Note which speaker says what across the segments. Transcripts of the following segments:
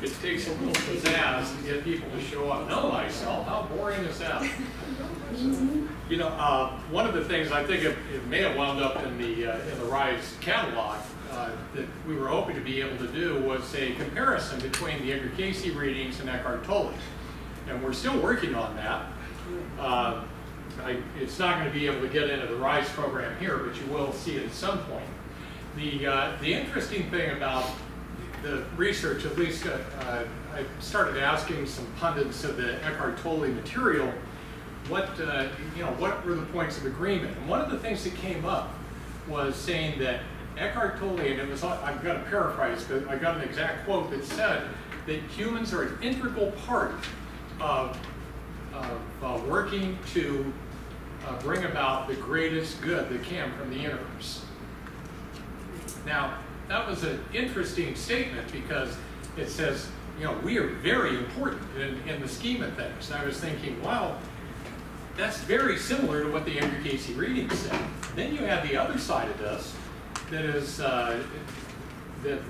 Speaker 1: It takes a little pizzazz to get people to show up. Know thyself. How boring is that? You know, one of the things I think it may have wound up in the Rise catalog that we were hoping to be able to do was a comparison between the Edgar Cayce readings and Edgar Cayce, and we're still working on that. It's not going to be able to get into the Rise program here, but you will see it at some point. The interesting thing about the research, at least I started asking some pundits of the Edgar Cayce material, what were the points of agreement? And one of the things that came up was saying that Edgar Cayce, and it was, I've got to paraphrase, but I got an exact quote that said that humans are an integral part of working to bring about the greatest good that can from the universe. Now, that was an interesting statement because it says, you know, we are very important in the scheme of things. And I was thinking, wow, that's very similar to what the Edgar Cayce reading said. Then you have the other side of this that is that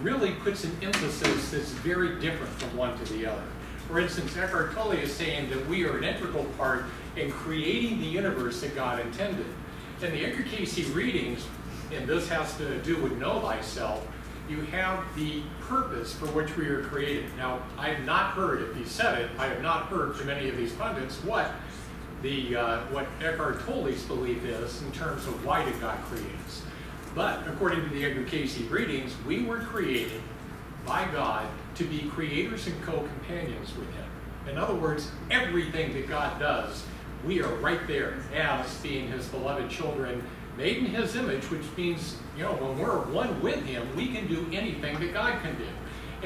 Speaker 1: really puts an emphasis that's very different from one to the other. For instance, Edgar Cayce is saying that we are an integral part in creating the universe that God intended. In the Edgar Cayce readings, and this has to do with know thyself, you have the purpose for which we are created. Now, I have not heard, if he said it, I have not heard from any of these pundits what Edgar Cayce's belief is in terms of why did God create us. But according to the Edgar Cayce readings, we were created by God to be creators and co-companions with Him. In other words, everything that God does, we are right there as being His beloved children, made in His image, which means, you know, when we're one with Him, we can do anything that God can do.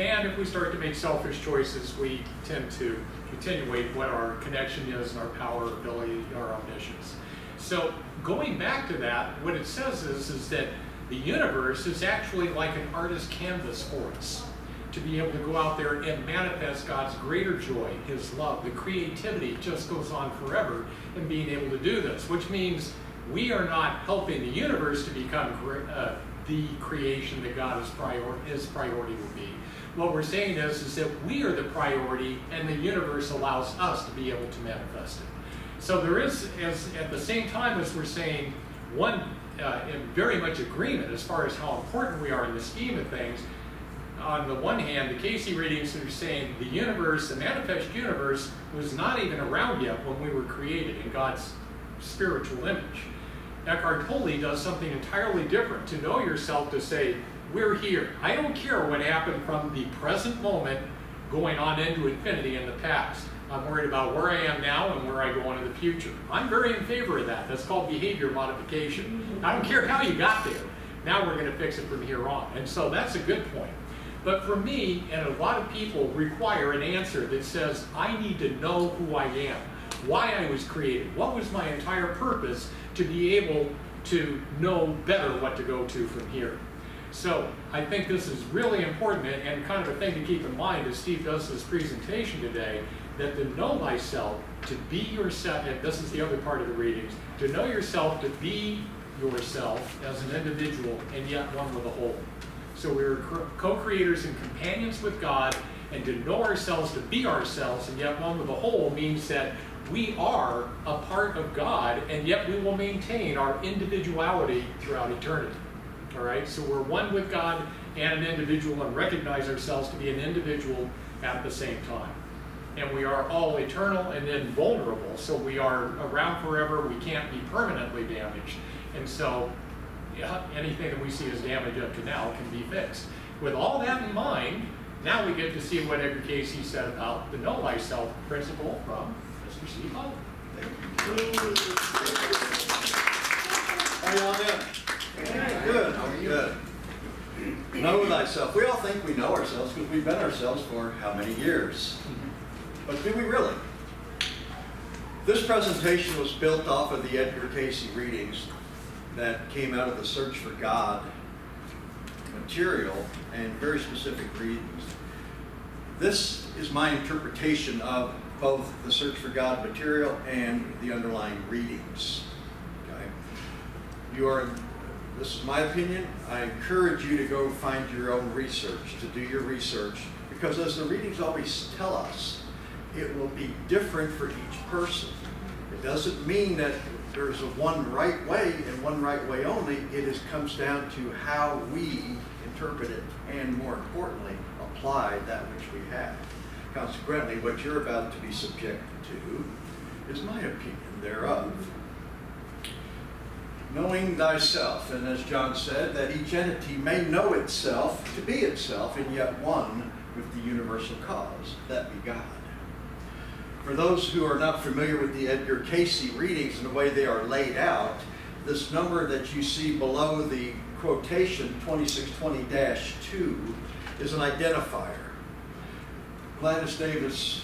Speaker 1: And if we start to make selfish choices, we tend to attenuate what our connection is and our power, ability, our omniscience. So going back to that, what it says is that the universe is actually like an artist's canvas for us to be able to go out there and manifest God's greater joy, His love. The creativity just goes on forever in being able to do this, which means we are not helping the universe to become the creation that God's priority will be. What we're saying is that we are the priority and the universe allows us to be able to manifest it. So there is, at the same time as we're saying, one in very much agreement as far as how important we are in the scheme of things. On the one hand, the Cayce readings are saying the universe, the manifest universe, was not even around yet when we were created in God's spiritual image. Edgar Cayce does something entirely different. To know yourself, to say, we're here. I don't care what happened from the present moment going on into infinity in the past. I'm worried about where I am now and where I go into the future. I'm very in favor of that. That's called behavior modification. I don't care how you got there. Now we're going to fix it from here on. And so that's a good point. But for me, and a lot of people require an answer that says, I need to know who I am, why I was created, what was my entire purpose to be able to know better what to go to from here. So I think this is really important and kind of a thing to keep in mind as Steve does this presentation today, that to know thyself, to be yourself, and this is the other part of the readings, to know yourself, to be yourself as an individual and yet one with a whole. So we're co-creators and companions with God, and to know ourselves, to be ourselves, and yet one with a whole means that we are a part of God, and yet we will maintain our individuality throughout eternity. All right, so we're one with God and an individual, and recognize ourselves to be an individual at the same time. And we are all eternal and invulnerable, so we are around forever. We can't be permanently damaged, and so anything that we see as damage up to now can be fixed. With all that in mind, now we get to see what Edgar Cayce said about the know thyself principle from Mr. Steve Hull.
Speaker 2: How are y'all doing? Good. How are you? Good. Know thyself. We all think we know ourselves because we've been ourselves for how many years? But do we really? This presentation was built off of the Edgar Cayce readings that came out of the Search for God material and very specific readings. This is my interpretation of both the Search for God material and the underlying readings. Okay? this is my opinion. I encourage you to go find your own research, to do your research, because as the readings always tell us, it will be different for each person. It doesn't mean that there's a one right way and one right way only. It comes down to how we interpret it and, more importantly, apply that which we have. Consequently, what you're about to be subjected to is my opinion thereof. Knowing thyself, and as John said, that each entity may know itself to be itself, and yet one with the universal cause, that be God. For those who are not familiar with the Edgar Cayce readings and the way they are laid out, this number that you see below the quotation, 2620-2, is an identifier. Gladys Davis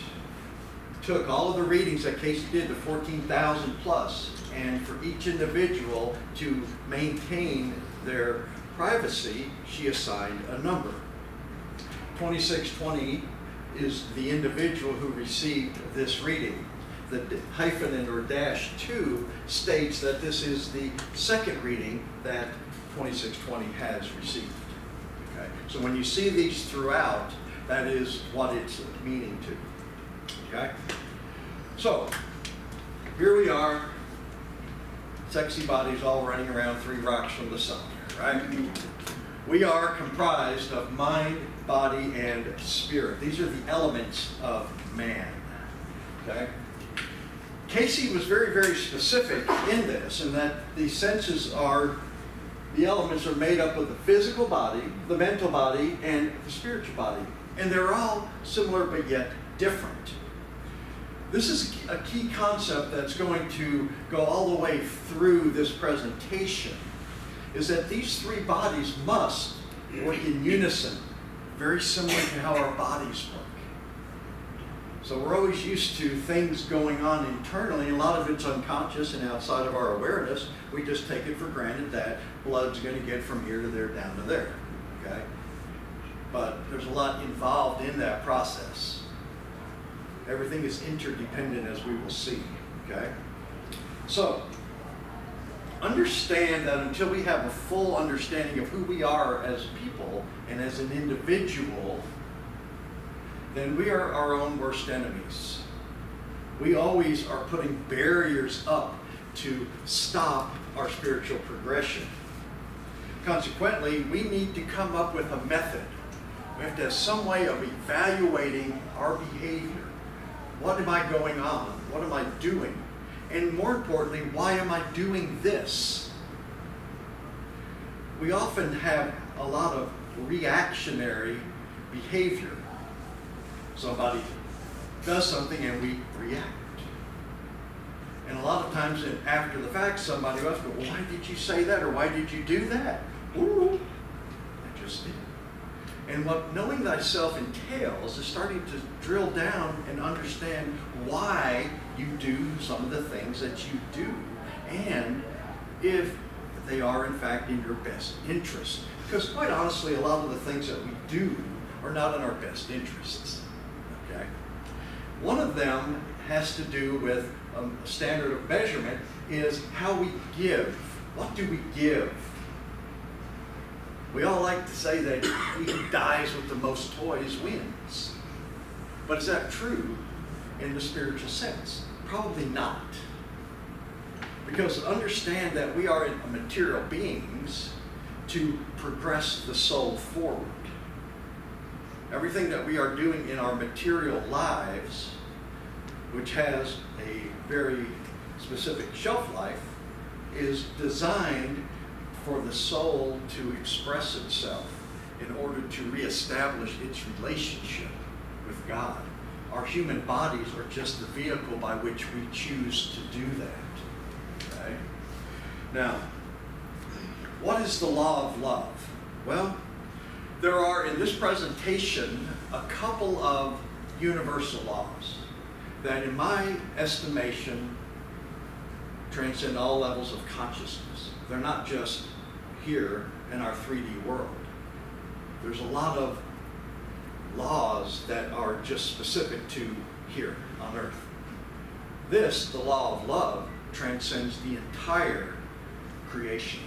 Speaker 2: took all of the readings that Cayce did, the 14,000 plus, and for each individual to maintain their privacy, she assigned a number. 2620 is the individual who received this reading. The hyphen and or -2 states that this is the second reading that 2620 has received. Okay? So when you see these throughout, that is what it's meaning to. Okay? So, here we are, sexy bodies all running around 3 rocks from the sun, right? We are comprised of mind, body, and spirit. These are the elements of man. Okay? Cayce was very, very specific in this, in that the senses are, the elements are made up of the physical body, the mental body, and the spiritual body. And they're all similar but yet different. This is a key concept that's going to go all the way through this presentation, is that these 3 bodies must work in unison, very similar to how our bodies work. So we're always used to things going on internally, and a lot of it's unconscious and outside of our awareness. We just take it for granted that blood's going to get from here to there, down to there, okay? But there's a lot involved in that process. Everything is interdependent, as we will see, okay? So, understand that until we have a full understanding of who we are as people and as an individual, then we are our own worst enemies. We always are putting barriers up to stop our spiritual progression. Consequently, we need to come up with a method. We have to have some way of evaluating our behavior. What am I going on? What am I doing? And more importantly, why am I doing this? We often have a lot of reactionary behavior. Somebody does something and we react. And a lot of times after the fact, somebody else goes, well, why did you say that? Or why did you do that? Ooh, I just did. And what knowing thyself entails is starting to drill down and understand why you do some of the things that you do, and if they are in fact in your best interest. Because quite honestly, a lot of the things that we do are not in our best interests. Okay? One of them has to do with a standard of measurement is how we give. What do we give? We all like to say that he who dies with the most toys wins. But is that true in the spiritual sense? Probably not. Because understand that we are material beings to progress the soul forward. Everything that we are doing in our material lives, which has a very specific shelf life, is designed for the soul to express itself in order to reestablish its relationship with God. Our human bodies are just the vehicle by which we choose to do that. Okay? Now, what is the law of love? Well, there are in this presentation a couple of universal laws that in my estimation transcend all levels of consciousness. They're not just here in our 3D world. There's a lot of laws that are just specific to here on earth. This, the law of love, transcends the entire creation.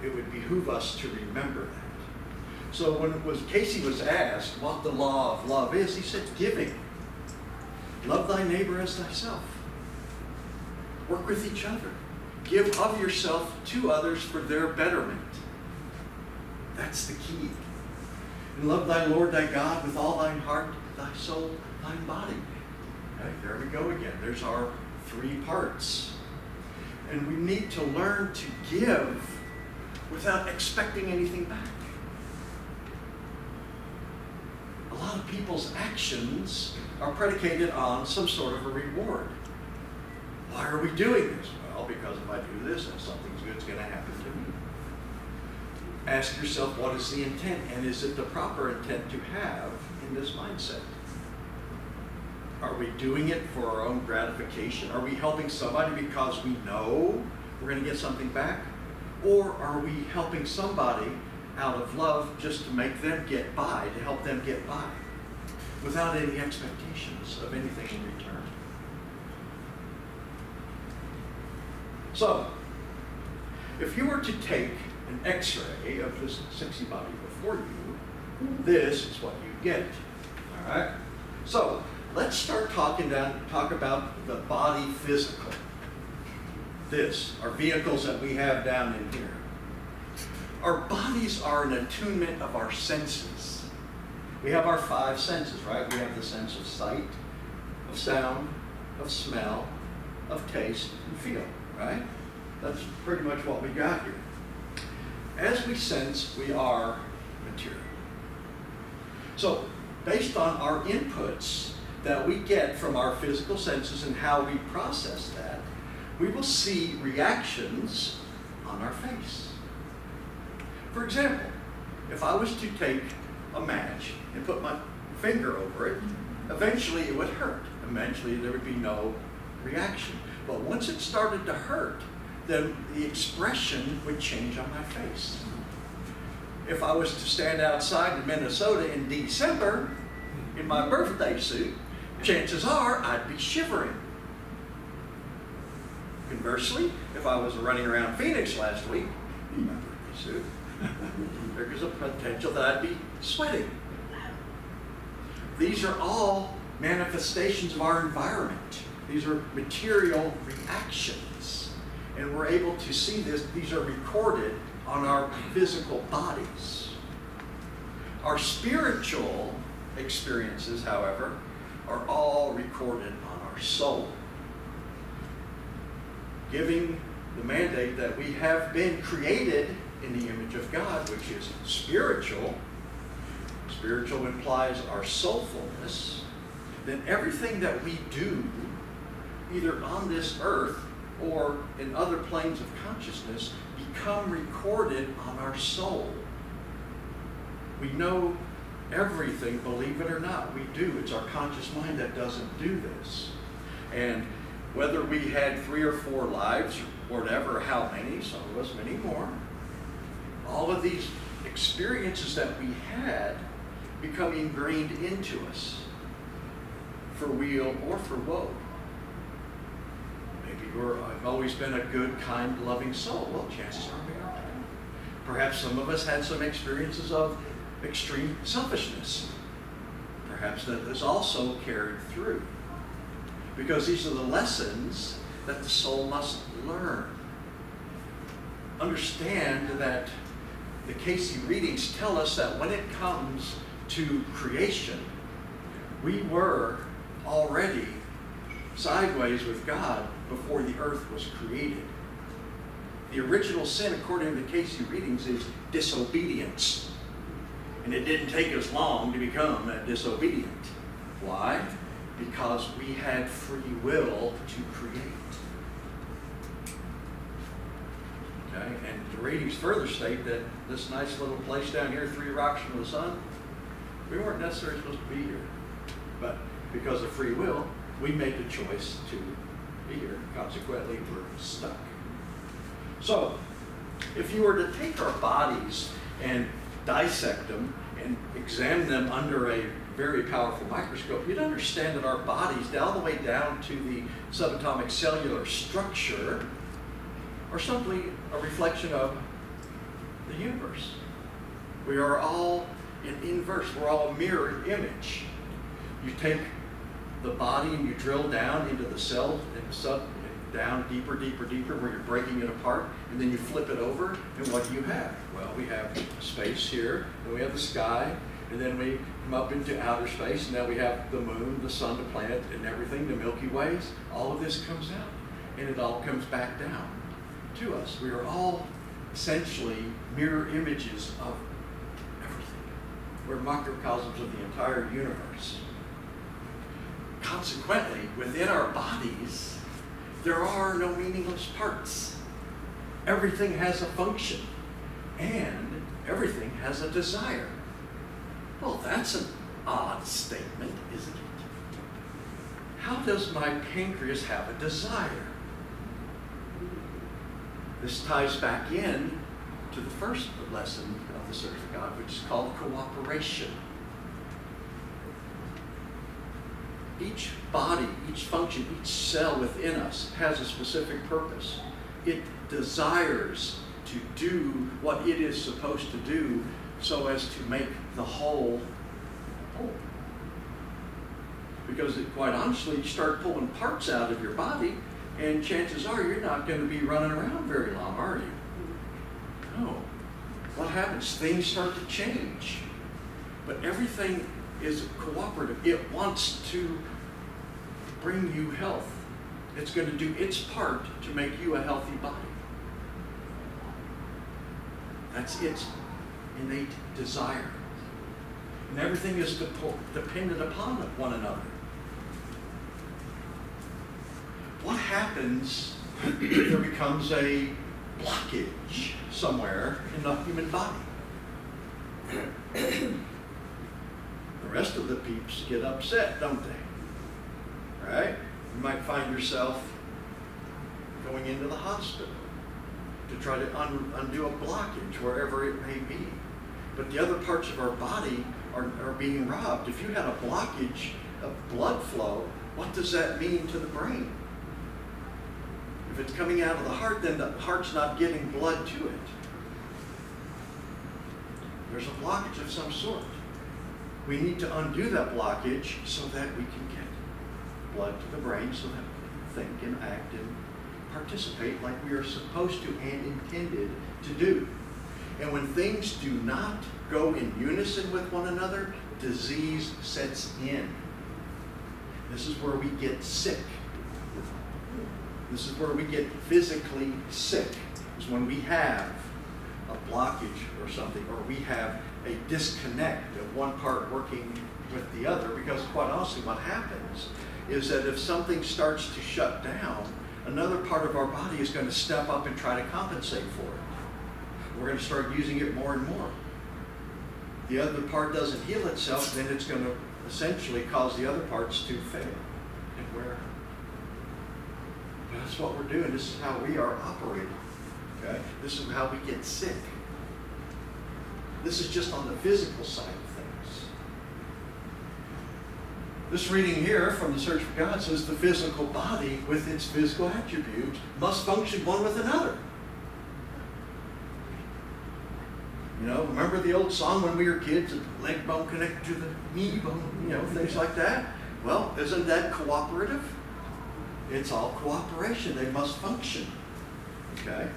Speaker 2: it would behoove us to remember that. So when Cayce was asked what the law of love is, he said giving. Love thy neighbor as thyself. Work with each other. Give of yourself to others for their betterment. That's the key. And love thy Lord thy God with all thine heart, thy soul, thine body. Okay, there we go again. There's our 3 parts. And we need to learn to give without expecting anything back. A lot of people's actions are predicated on some sort of a reward. Why are we doing this? Well, because if I do this, then something good's going to happen to me. Ask yourself, what is the intent? And is it the proper intent to have in this mindset? Are we doing it for our own gratification? Are we helping somebody because we know we're going to get something back? Or are we helping somebody out of love just to make them get by, to help them get by, without any expectations of anything in return? So, if you were to take an X-ray of this 60 body before you, this is what you get. All right? So, let's start talk about the body physical. This, our vehicles that we have down in here. Our bodies are an attunement of our senses. We have our 5 senses, right? We have the sense of sight, of sound, of smell, of taste, and feel, right? That's pretty much what we got here. As we sense, we are material. So, based on our inputs that we get from our physical senses and how we process that, we will see reactions on our face. For example, if I was to take a match and put my finger over it, eventually it would hurt. Eventually there would be no reaction. But once it started to hurt, then the expression would change on my face. If I was to stand outside in Minnesota in December in my birthday suit, chances are I'd be shivering. Conversely, if I was running around Phoenix last week in my birthday suit, there's a potential that I'd be sweating. These are all manifestations of our environment. These are material reactions. And we're able to see this. These are recorded on our physical bodies. Our spiritual experiences, however, are all recorded on our soul, giving the mandate that we have been created in the image of God, which is spiritual. Spiritual implies our soulfulness. Then everything that we do, either on this earth or in other planes of consciousness, become recorded on our soul. We know everything, believe it or not, we do. It's our conscious mind that doesn't do this. And whether we had 3 or 4 lives, or whatever, how many, some of us many more, all of these experiences that we had become ingrained into us, for weal or for woe. Maybe I've always been a good, kind, loving soul. Well, chances are we are. Perhaps some of us had some experiences of extreme selfishness. Perhaps that is also carried through. Because these are the lessons that the soul must learn. Understand that the Cayce readings tell us that when it comes to creation, we were already sideways with God before the earth was created. The original sin, according to the Cayce readings, is disobedience. And it didn't take us long to become disobedient. Why? Because we had free will to create. Okay? And the readings further state that this nice little place down here, 3 rocks from the sun, we weren't necessarily supposed to be here. But because of free will, we made the choice to be here. Consequently, we're stuck. So, if you were to take our bodies and dissect them and examine them under a very powerful microscope, you'd understand that our bodies, all the way down to the subatomic cellular structure, are simply a reflection of the universe. We are all an inverse. We're all a mirror image. You take the body and you drill down into the cell, and down deeper, deeper, deeper, where you're breaking it apart, and then you flip it over, and what do you have? Well, we have space here, and we have the sky, and then we come up into outer space, and now we have the moon, the sun, the planet, and everything, the Milky Ways. All of this comes out, and it all comes back down to us. We are all essentially mirror images of everything. We're microcosms of the entire universe. Consequently, within our bodies, there are no meaningless parts. Everything has a function, and everything has a desire. Well, that's an odd statement, isn't it? How does my pancreas have a desire? This ties back in to the first lesson of the Search for God, which is called cooperation. Each body, each function, each cell within us has a specific purpose. It desires to do what it is supposed to do so as to make the whole whole. Because quite honestly, you start pulling parts out of your body, and chances are you're not going to be running around very long, are you? No. What happens? Things start to change. But everything is cooperative. It wants to bring you health. It's going to do its part to make you a healthy body. That's its innate desire. And everything is dependent upon one another. What happens if there becomes a blockage somewhere in the human body? The rest of the peeps get upset, don't they? Right? You might find yourself going into the hospital to try to undo a blockage wherever it may be. But the other parts of our body are being robbed. If you had a blockage of blood flow, what does that mean to the brain? If it's coming out of the heart, then the heart's not getting blood to it. There's a blockage of some sort. We need to undo that blockage so that we can get blood to the brain so that we can think and act and participate like we are supposed to and intended to do. And when things do not go in unison with one another, disease sets in. This is where we get sick. This is where we get physically sick, is when we have a blockage or something, or we have a disconnect of one part working with the other, because quite honestly what happens is that if something starts to shut down, another part of our body is going to step up and try to compensate for it. We're going to start using it more and more. The other part doesn't heal itself, then it's going to essentially cause the other parts to fail and wear out. That's what we're doing. This is how we are operating. Okay? This is how we get sick. This is just on the physical side of things. This reading here from the Search for God says the physical body with its physical attributes must function one with another. You know, remember the old song when we were kids, the leg bone connected to the knee bone, you know, things like that? Well, isn't that cooperative? It's all cooperation. They must function. Okay?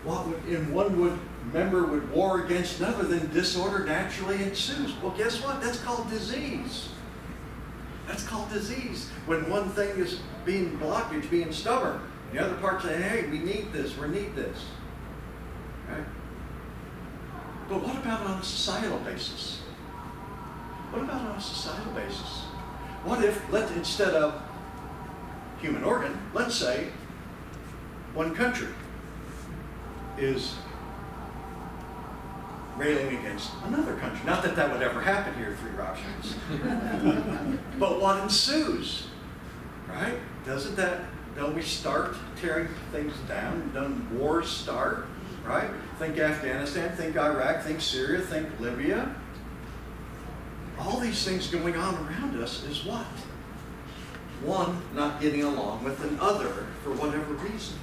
Speaker 2: One member would war against another, then disorder naturally ensues. Well, guess what? That's called disease. That's called disease. When one thing is being blocked, being stubborn, the other part saying, hey, we need this, we need this. Okay? But what about on a societal basis? What about on a societal basis? What if, instead of human organ, let's say one country is railing against another country. Not that that would ever happen here, Three Options. But what ensues, right? Don't we start tearing things down? Don't wars start, right? Think Afghanistan, think Iraq, think Syria, think Libya. All these things going on around us is what? One not getting along with another for whatever reason.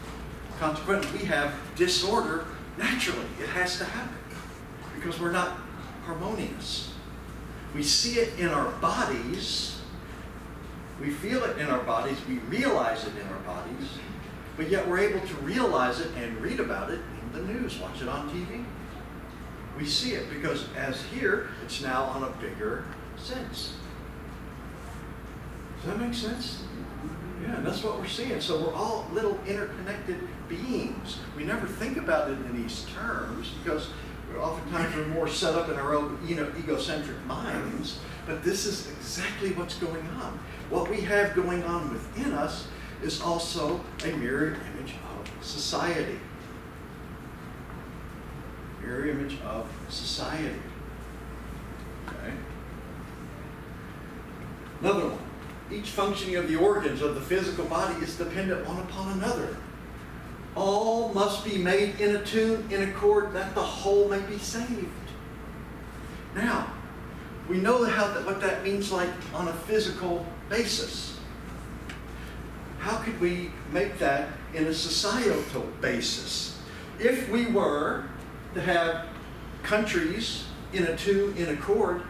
Speaker 2: Consequently, we have disorder Naturally, it has to happen because we're not harmonious. We see it in our bodies, we feel it in our bodies, we realize it in our bodies, but yet we're able to realize it and read about it in the news, watch it on TV. We see it because as here, it's now on a bigger sense. Does that make sense? Yeah, and that's what we're seeing. So we're all little interconnected beings. We never think about it in these terms because oftentimes we're more set up in our own egocentric minds. But this is exactly what's going on. What we have going on within us is also a mirror image of society. Mirror image of society. Okay. Another one. Each functioning of the organs of the physical body is dependent one upon another. All must be made in a tune, in accord, that the whole may be saved. Now, we know what that means like on a physical basis. How could we make that in a societal basis? If we were to have countries in a tune, in accord,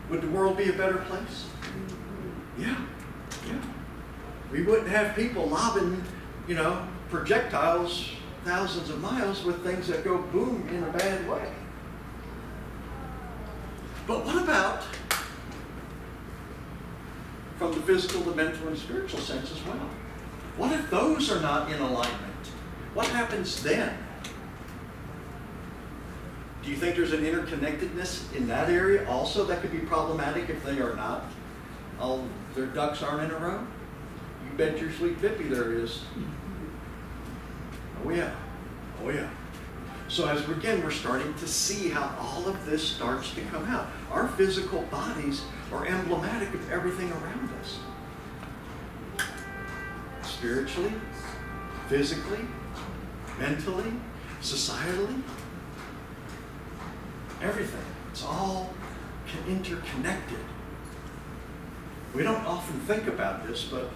Speaker 2: would the world be a better place? Yeah, yeah. We wouldn't have people lobbing, projectiles thousands of miles with things that go boom in a bad way. But what about from the physical, the mental, and spiritual sense as well? What if those are not in alignment? What happens then? Do you think there's an interconnectedness in that area also that could be problematic if they are not? All their ducks aren't in a row? You bet your sweet Pippi there is. Oh yeah, oh yeah. So as we're starting to see how all of this starts to come out. Our physical bodies are emblematic of everything around us. Spiritually, physically, mentally, societally, everything. It's all interconnected. We don't often think about this, but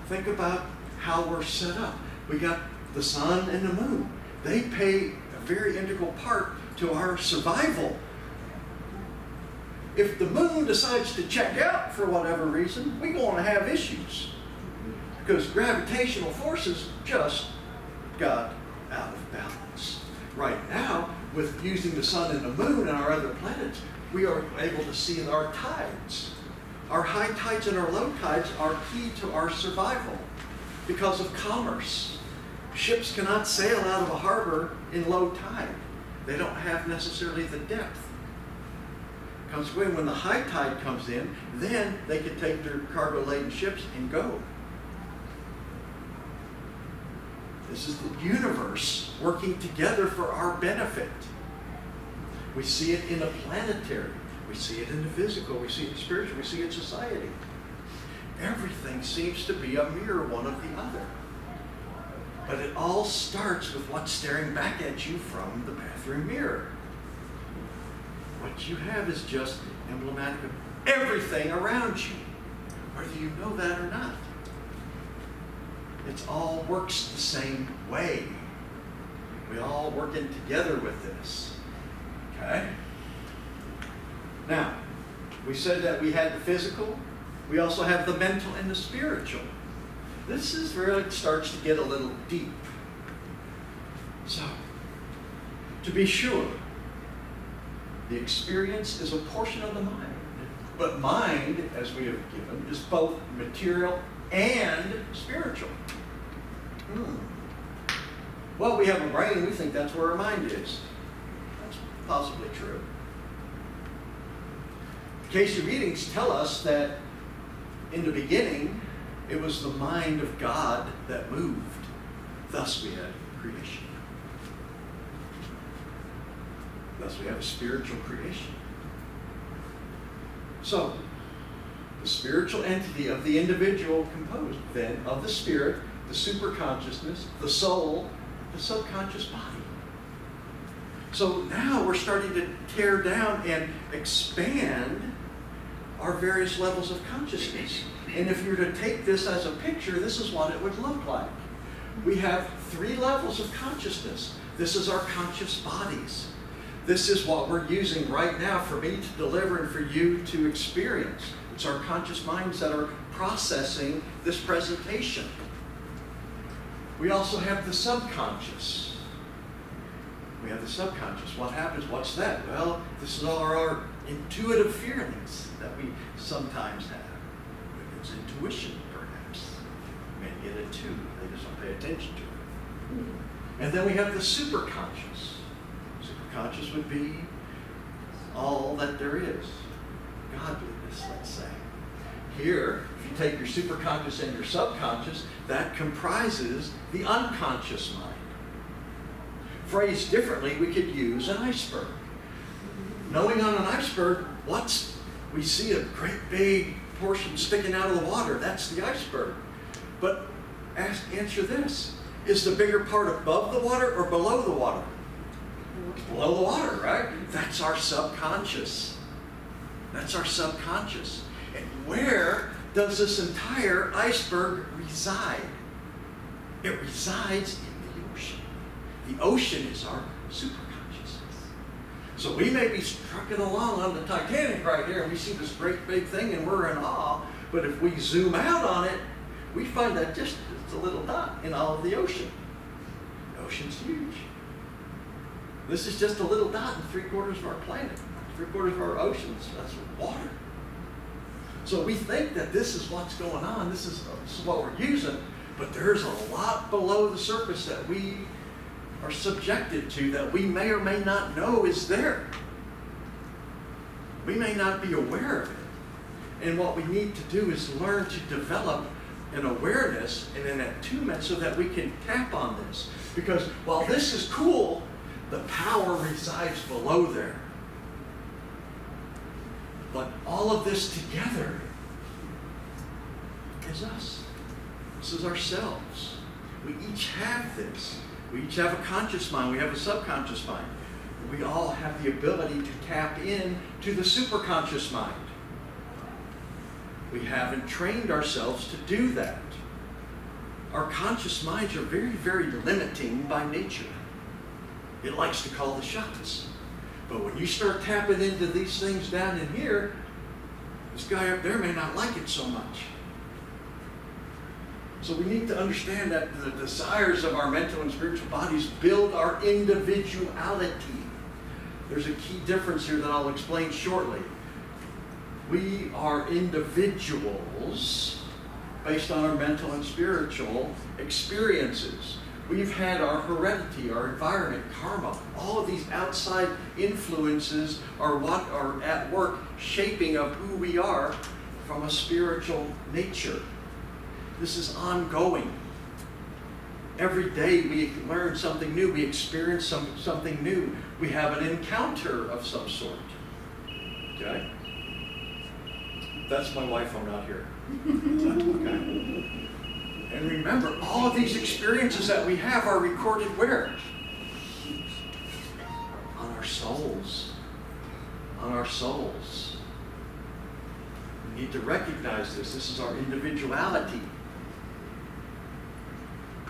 Speaker 2: think about how we're set up. We got the sun and the moon. They play a very integral part to our survival. If the moon decides to check out for whatever reason, we're going to have issues because gravitational forces just got out of balance. Right now, with using the sun and the moon and our other planets, we are able to see our tides. Our high tides and our low tides are key to our survival because of commerce. Ships cannot sail out of a harbor in low tide. They don't have necessarily the depth. Consequently, when the high tide comes in, then they can take their cargo-laden ships and go. This is the universe working together for our benefit. We see it in the planetary. We see it in the physical, we see it in the spiritual, we see it in society. Everything seems to be a mirror one of the other. But it all starts with what's staring back at you from the bathroom mirror. What you have is just emblematic of everything around you, whether you know that or not. It all works the same way. We all working together with this. Okay? Now, we said that we had the physical, we also have the mental and the spiritual. This is where it starts to get a little deep. So, to be sure, the experience is a portion of the mind. But mind, as we have given, is both material and spiritual. Well, we have a brain, we think that's where our mind is. That's possibly true. Cayce readings tell us that in the beginning, it was the mind of God that moved. Thus we had creation. Thus we have a spiritual creation. So, the spiritual entity of the individual composed then of the spirit, the superconsciousness, the soul, the subconscious body. So now we're starting to tear down and expand our various levels of consciousness. And if you were to take this as a picture, this is what it would look like. We have 3 levels of consciousness. This is our conscious bodies. This is what we're using right now for me to deliver and for you to experience. It's our conscious minds that are processing this presentation. We also have the subconscious. We have the subconscious. What happens? What's that? Well, this is our intuitive feelings that we sometimes have. It's intuition, perhaps. You may get it too. They just don't pay attention to it. And then we have the superconscious. Superconscious would be all that there is. Godliness, let's say. Here, if you take your superconscious and your subconscious, that comprises the unconscious mind. Phrased differently, we could use an iceberg. Knowing on an iceberg, we see a great big portion sticking out of the water. That's the iceberg. But answer this. Is the bigger part above the water or below the water? It's below the water, right? That's our subconscious. That's our subconscious. And where does this entire iceberg reside? It resides in the ocean. The ocean is our superconsciousness. So we may be trucking along on the Titanic right here and we see this great big thing and we're in awe, but if we zoom out on it, we find that just it's a little dot in all of the ocean. The ocean's huge. This is just a little dot in 3/4 of our planet, 3/4 of our oceans. That's water. So we think that this is what's going on, this is what we're using, but there's a lot below the surface that we are subjected to that we may or may not know is there. We may not be aware of it. And what we need to do is learn to develop an awareness and an attunement so that we can tap on this. Because while this is cool, the power resides below there. But all of this together is us. This is ourselves. We each have this. We each have a conscious mind. We have a subconscious mind. We all have the ability to tap in to the superconscious mind. We haven't trained ourselves to do that. Our conscious minds are very, very limiting by nature. It likes to call the shots. But when you start tapping into these things down in here, this guy up there may not like it so much. So we need to understand that the desires of our mental and spiritual bodies build our individuality. There's a key difference here that I'll explain shortly. We are individuals based on our mental and spiritual experiences. We've had our heredity, our environment, karma, all of these outside influences are what are at work shaping of who we are from a spiritual nature. This is ongoing. Every day we learn something new, we experience something new. We have an encounter of some sort. Okay? That's my wife, I'm not here. Okay. And remember, all of these experiences that we have are recorded where? On our souls. On our souls. We need to recognize this. This is our individuality.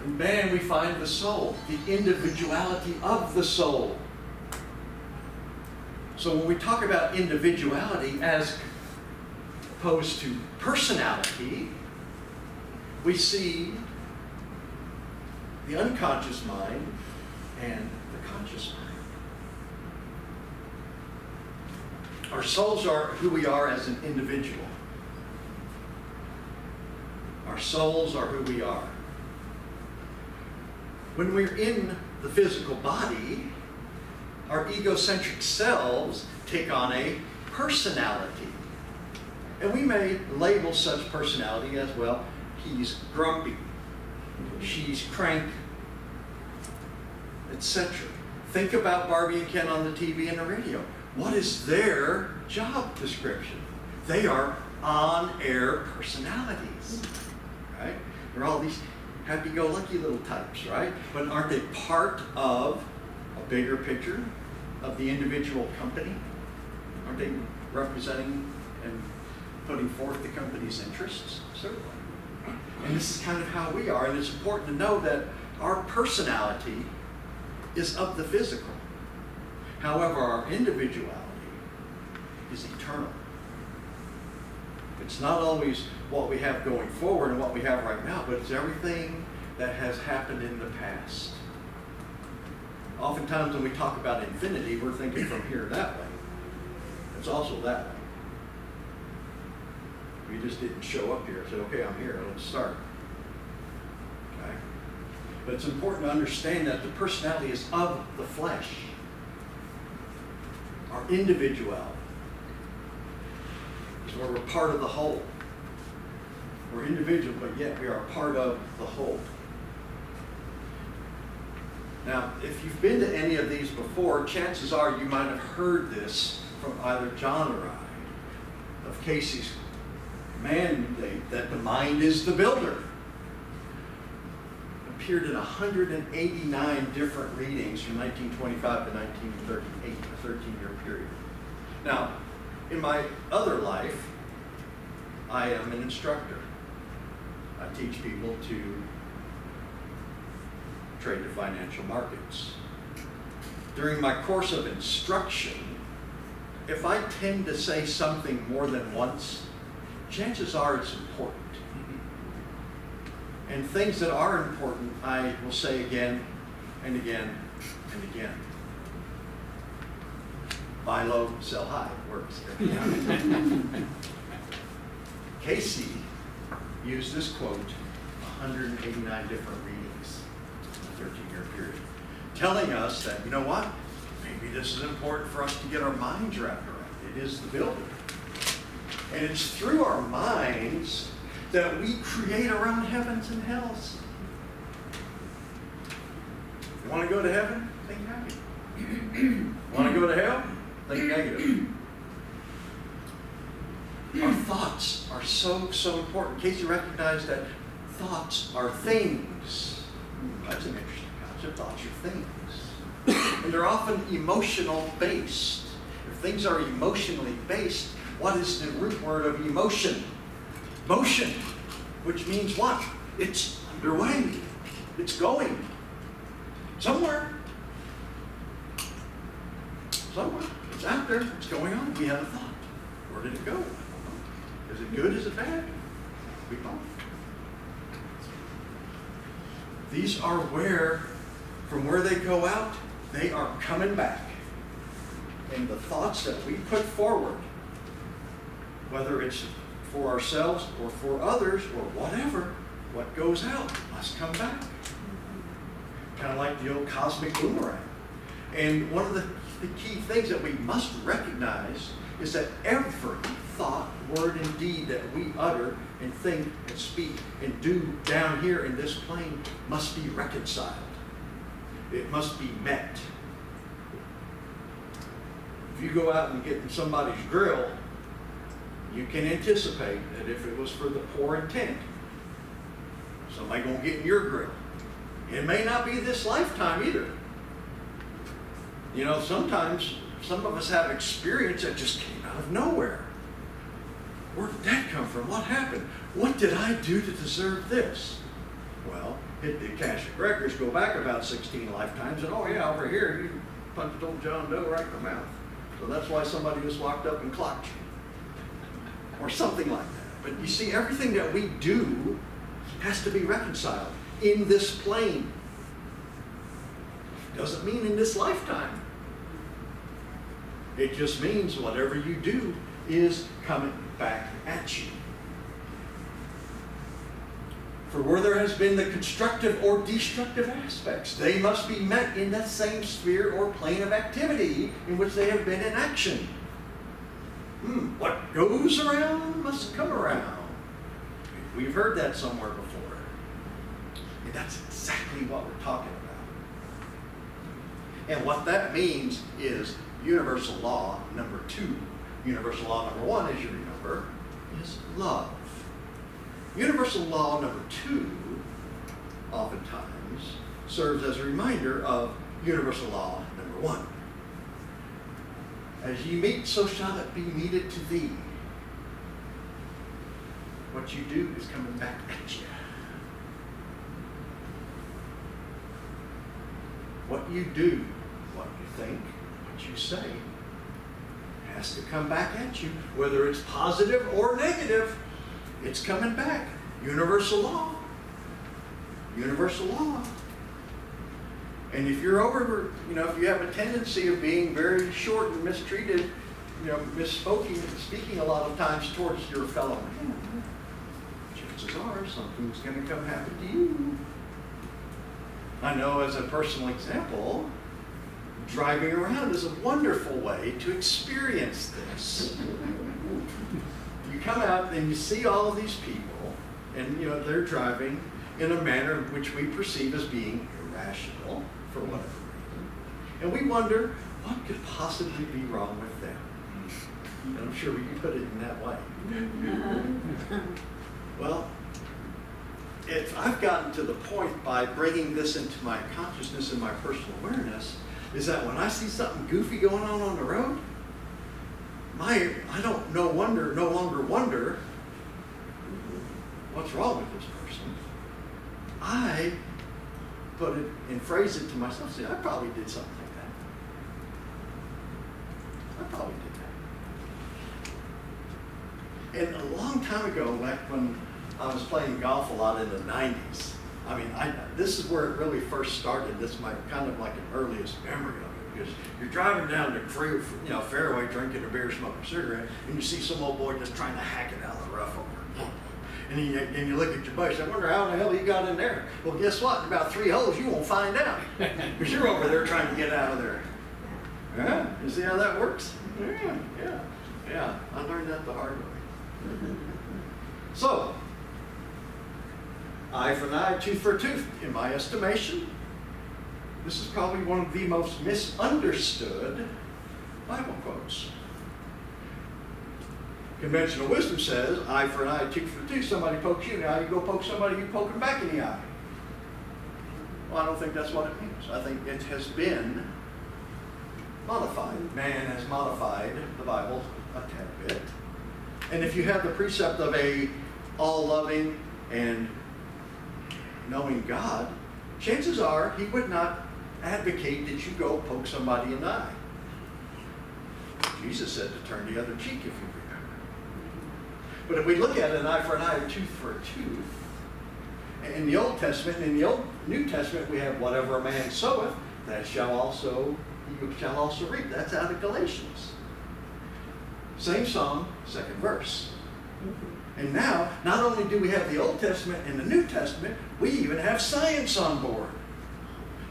Speaker 2: In man, we find the soul, the individuality of the soul. So when we talk about individuality as opposed to personality, we see the unconscious mind and the conscious mind. Our souls are who we are as an individual. Our souls are who we are. When we're in the physical body, our egocentric selves take on a personality. And we may label such personality as, well, he's grumpy, she's cranky, etc. Think about Barbie and Ken on the TV and the radio. What is their job description? They are on-air personalities, right? They're all these happy-go-lucky little types, right? But aren't they part of a bigger picture of the individual company? Aren't they representing and putting forth the company's interests? Certainly. And this is kind of how we are, and it's important to know that our personality is of the physical. However, our individuality is eternal. It's not always what we have going forward and what we have right now, but it's everything that has happened in the past. Oftentimes when we talk about infinity, we're thinking from here that way. It's also that way. We just didn't show up here and say, okay, I'm here, let's start. Okay? But it's important to understand that the personality is of the flesh. Our individuality is where we're part of the whole. We're individual, but yet we are a part of the whole. Now, if you've been to any of these before, chances are you might have heard this from either John or I, of Cayce's mandate that the mind is the builder. Appeared in 189 different readings from 1925 to 1938, a 13-year period. Now, in my other life, I am an instructor. I teach people to trade the financial markets. During my course of instruction, if I tend to say something more than once, chances are it's important. And things that are important, I will say again and again and again. Buy low, sell high, works. Cayce used this quote 189 different readings in a 13-year period, telling us that, you know what, maybe this is important for us to get our minds wrapped around. It is the builder. And it's through our minds that we create our own heavens and hells. You want to go to heaven? Think negative. Want to go to hell? Think negative. Our thoughts are so important. Cayce recognized that thoughts are things. That's an interesting concept. Thoughts are things. And they're often emotional based. If things are emotionally based, what is the root word of emotion? Motion, which means what? It's underway. It's going. Somewhere. Somewhere. It's out there. It's going on. We have a thought. Where did it go? Is it good? Is it bad? We don't. These are from where they go out, they are coming back. And the thoughts that we put forward, whether it's for ourselves or for others or whatever, what goes out must come back. Kind of like the old cosmic boomerang. And one of the key things that we must recognize is that every thought, word, and deed that we utter and think and speak and do down here in this plane must be reconciled. It must be met. If you go out and get in somebody's grill, you can anticipate that if it was for the poor intent, somebody gonna get in your grill. It may not be this lifetime either. You know, sometimes some of us have experience that just came out of nowhere. Where did that come from? What happened? What did I do to deserve this? Well, the Akashic records go back about 16 lifetimes, and oh yeah, over here you punched old John Doe right in the mouth. So that's why somebody was locked up and clocked you. Or something like that. But you see, everything that we do has to be reconciled in this plane. Doesn't mean in this lifetime. It just means whatever you do is coming back at you. For where there has been the constructive or destructive aspects, they must be met in that same sphere or plane of activity in which they have been in action. What goes around must come around. We've heard that somewhere before. And that's exactly what we're talking about. And what that means is universal law number 2. Universal law number 1, as you remember, is love. Universal law number 2 oftentimes serves as a reminder of universal law number 1. As ye meet, so shall it be meted to thee. What you do is coming back at you. what you do, what you think, what you say, has to come back at you, whether it's positive or negative. It's coming back. Universal law. Universal law. And if you're over, if you have a tendency of being very short and mistreated, speaking a lot of times towards your fellow man, chances are something's going to come happen to you. I know as a personal example, driving around is a wonderful way to experience this. You come out and you see all of these people, and they're driving in a manner which we perceive as being irrational for whatever reason. And we wonder, what could possibly be wrong with them? And I'm sure we can put it in that way. Well, if I've gotten to the point by bringing this into my consciousness and my personal awareness, is that when I see something goofy going on the road, I don't no longer wonder what's wrong with this person. I put it and phrase it to myself, say, I probably did something like that. I probably did that. And a long time ago, back when I was playing golf a lot in the 90s, this is where it really first started. This is my kind of like an earliest memory of it, because you're driving down the fairway, drinking a beer, smoking a cigarette, and you see some old boy just trying to hack it out of the rough over. And you look at your buddy, I wonder how the hell he got in there. Well, guess what? In about 3 holes, you won't find out, because you're over there trying to get out of there. Yeah, you see how that works? Yeah. I learned that the hard way. So, eye for an eye, tooth for a tooth. In my estimation, this is probably one of the most misunderstood Bible quotes. Conventional wisdom says, eye for an eye, tooth for a tooth. Somebody pokes you, now you go poke somebody, you poke them back in the eye. Well, I don't think that's what it means. I think it has been modified. Man has modified the Bible a tad bit. And if you have the precept of a all-loving and knowing God, chances are he would not advocate that you go poke somebody in the eye. Jesus said to turn the other cheek, if you remember. But if we look at an eye for an eye, a tooth for a tooth, in the Old Testament and in the New Testament, we have whatever a man soweth, he shall also reap. That's out of Galatians. Same song, second verse. And now, not only do we have the Old Testament and the New Testament, we even have science on board.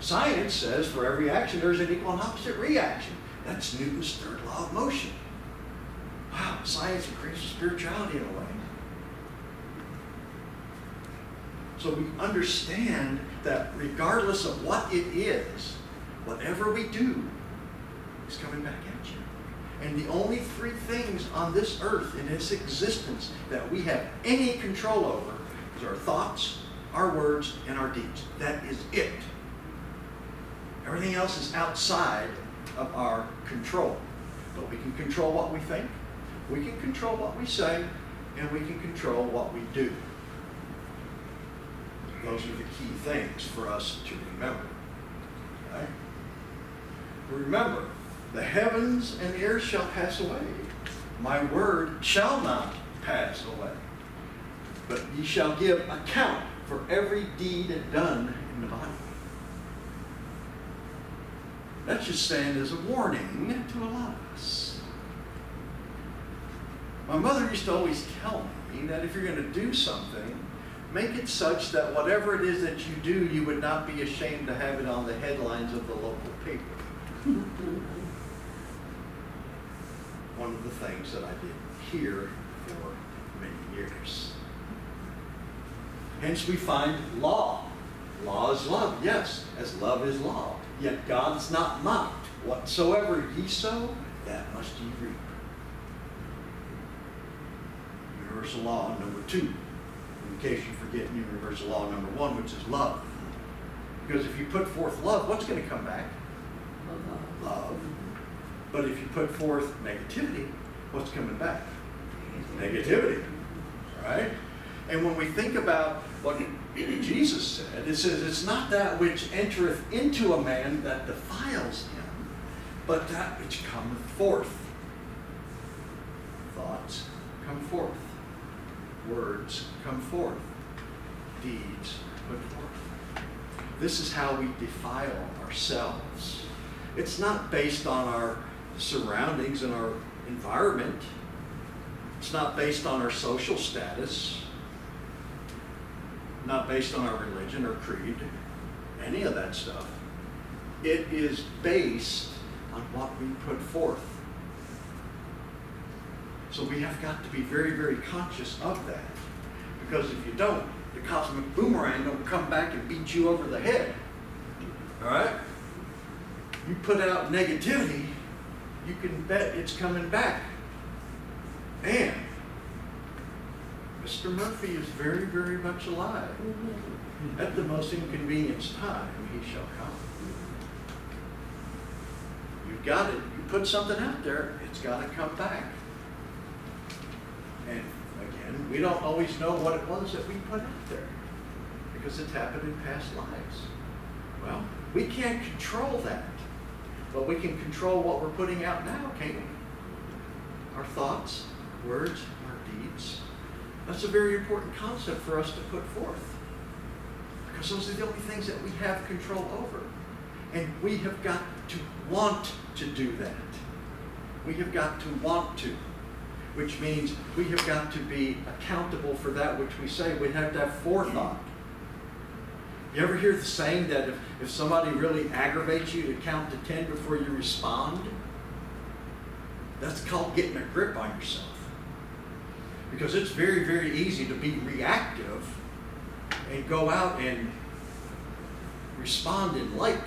Speaker 2: Science says for every action there's an equal and opposite reaction. That's Newton's third law of motion. Wow, science increases spirituality in a way. So we understand that regardless of what it is, whatever we do is coming back at you. And the only 3 things on this earth in its existence that we have any control over is our thoughts, our words, and our deeds. That is it. Everything else is outside of our control. But we can control what we think, we can control what we say, and we can control what we do. Those are the key things for us to remember. Right? Remember, the heavens and the earth shall pass away. My word shall not pass away. But ye shall give account for every deed done in the body. That should stand as a warning to a lot of us. My mother used to always tell me that if you're going to do something, make it such that whatever it is that you do, you would not be ashamed to have it on the headlines of the local paper. One of the things that I did here for many years. Hence we find law. Law is love, yes, as love is law. Yet God's not mocked. Whatsoever ye sow, that must ye reap. Universal law number 2. In case you forget universal law number 1, which is love. Because if you put forth love, what's going to come back? Love. But if you put forth negativity, what's coming back? Negativity. Right? And when we think about what Jesus said, it says, it's not that which entereth into a man that defiles him, but that which cometh forth. Thoughts come forth. Words come forth. Deeds put forth. This is how we defile ourselves. It's not based on our surroundings and our environment. It's not based on our social status. Not based on our religion or creed, any of that stuff. It is based on what we put forth. So we have got to be very, very conscious of that. Because if you don't, the cosmic boomerang will come back and beat you over the head. All right? You put out negativity, you can bet it's coming back. And Mr. Murphy is very, very much alive. At the most inconvenienced time, he shall come. You've got it. You put something out there, it's got to come back. And again, we don't always know what it was that we put out there because it's happened in past lives. Well, we can't control that, but we can control what we're putting out now, can't we? Our thoughts, words, our deeds. That's a very important concept for us to put forth because those are the only things that we have control over. And we have got to want to do that. We have got to want to, which means we have got to be accountable for that which we say. We have to have forethought. You ever hear the saying that if somebody really aggravates you, to count to 10 before you respond? That's called getting a grip on yourself. Because it's very, very easy to be reactive and go out and respond in like,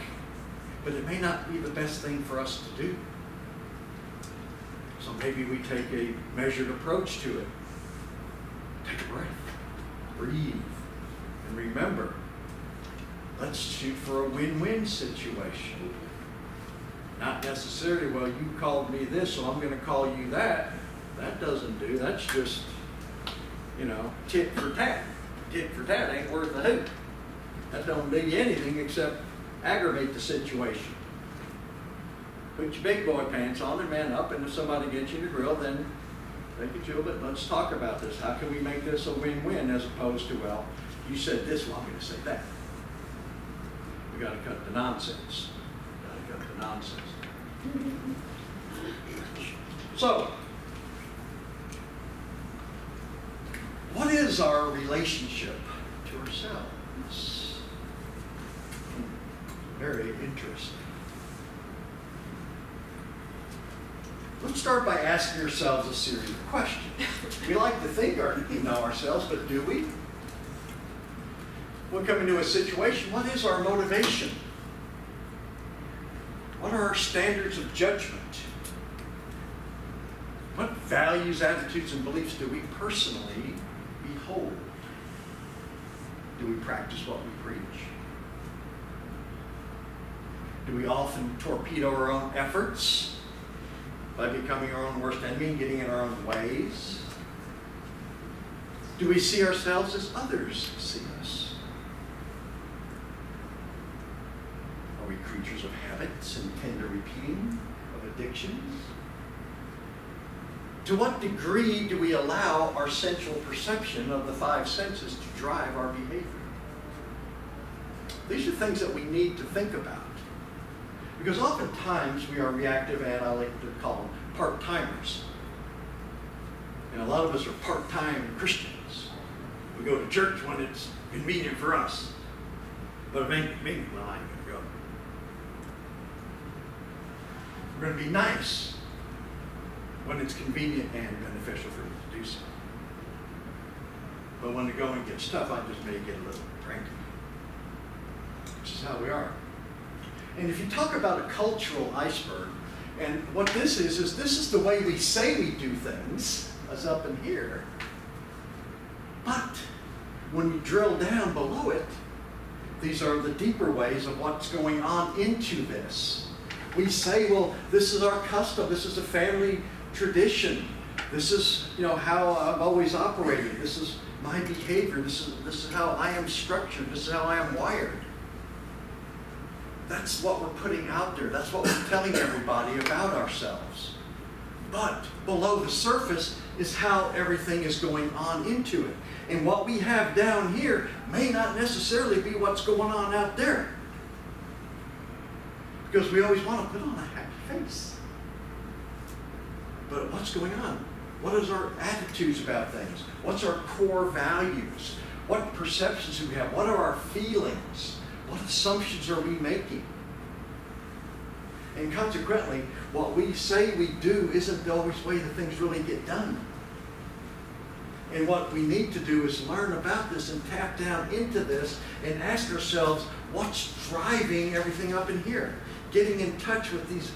Speaker 2: but it may not be the best thing for us to do. So maybe we take a measured approach to it. Take a breath, breathe, and remember, let's shoot for a win-win situation. Not necessarily, well, you called me this, so I'm going to call you that. That doesn't do. That's just, tit for tat. Tit for tat ain't worth a hoot. That don't do you anything except aggravate the situation. Put your big boy pants on and man up, and if somebody gets you in the grill, then take a chill bit. Let's talk about this. How can we make this a win-win as opposed to, well, you said this, well, I'm going to say that. We got to cut the nonsense. Got to cut the nonsense. So, what is our relationship to ourselves? Very interesting. Let's start by asking ourselves a series of questions. We like to think we know ourselves, but do we? When we come into a situation, what is our motivation? What are our standards of judgment? What values, attitudes, and beliefs do we personally behold? Do we practice what we preach? Do we often torpedo our own efforts by becoming our own worst enemy and getting in our own ways? Do we see ourselves as others see us? Are we creatures of habits and tend to repeating, of addictions? To what degree do we allow our sensual perception of the five senses to drive our behavior? These are things that we need to think about. Because oftentimes we are reactive, and I like to call them part-timers. And a lot of us are part-time Christians. We go to church when it's convenient for us. But if it ain't convenient, well, I ain't going to go. We're going to be nice when it's convenient and beneficial for me to do so. But when the going gets tough, I just may get a little cranky. Which is how we are. And if you talk about a cultural iceberg, and what this is this is the way we say we do things, as up in here. But when we drill down below it, these are the deeper ways of what's going on into this. We say, well, this is our custom, this is a family tradition, This is, how I've always operated. This is my behavior. This is how I am structured. This is how I am wired. That's what we're putting out there. That's what we're telling everybody about ourselves. But below the surface is how everything is going on into it. And what we have down here may not necessarily be what's going on out there. Because we always want to put on a happy face. But what's going on? What is our attitudes about things? What's our core values? What perceptions do we have? What are our feelings? What assumptions are we making? And consequently, what we say we do isn't always the way that things really get done. And what we need to do is learn about this and tap down into this and ask ourselves, what's driving everything up in here? Getting in touch with these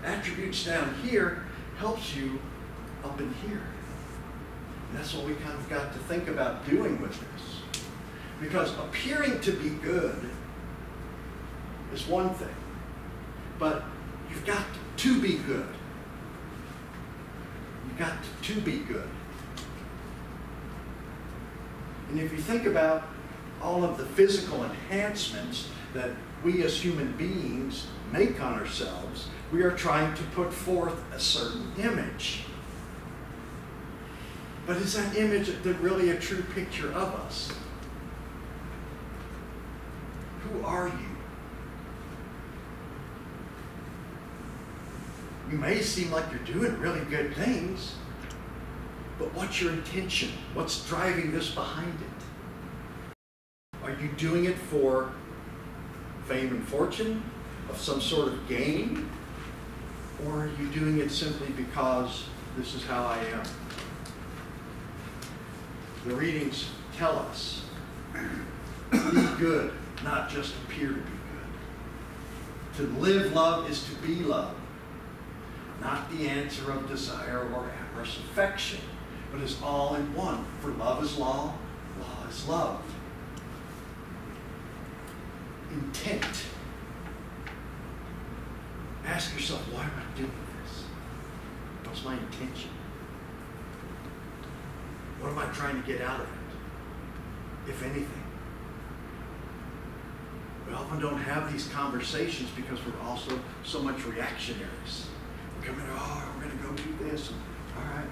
Speaker 2: attributes down here helps you up in here. And that's what we kind of got to think about doing with this. Because appearing to be good is one thing, but you've got to be good. You've got to be good. And if you think about all of the physical enhancements that we as human beings make on ourselves, we are trying to put forth a certain image. But is that image really a true picture of us? Who are you? You may seem like you're doing really good things, but what's your intention? What's driving this behind it? Are you doing it for fame and fortune, of some sort of gain? Or are you doing it simply because this is how I am? The readings tell us, be good, not just appear to be good. To live love is to be love, not the answer of desire or amorous affection, but is all in one. For love is law, law is love. Intent. Ask yourself, why am I doing this? What's my intention? What am I trying to get out of it, if anything? We often don't have these conversations because we're also so much reactionaries. We're coming, we're going to go do this. And, all right.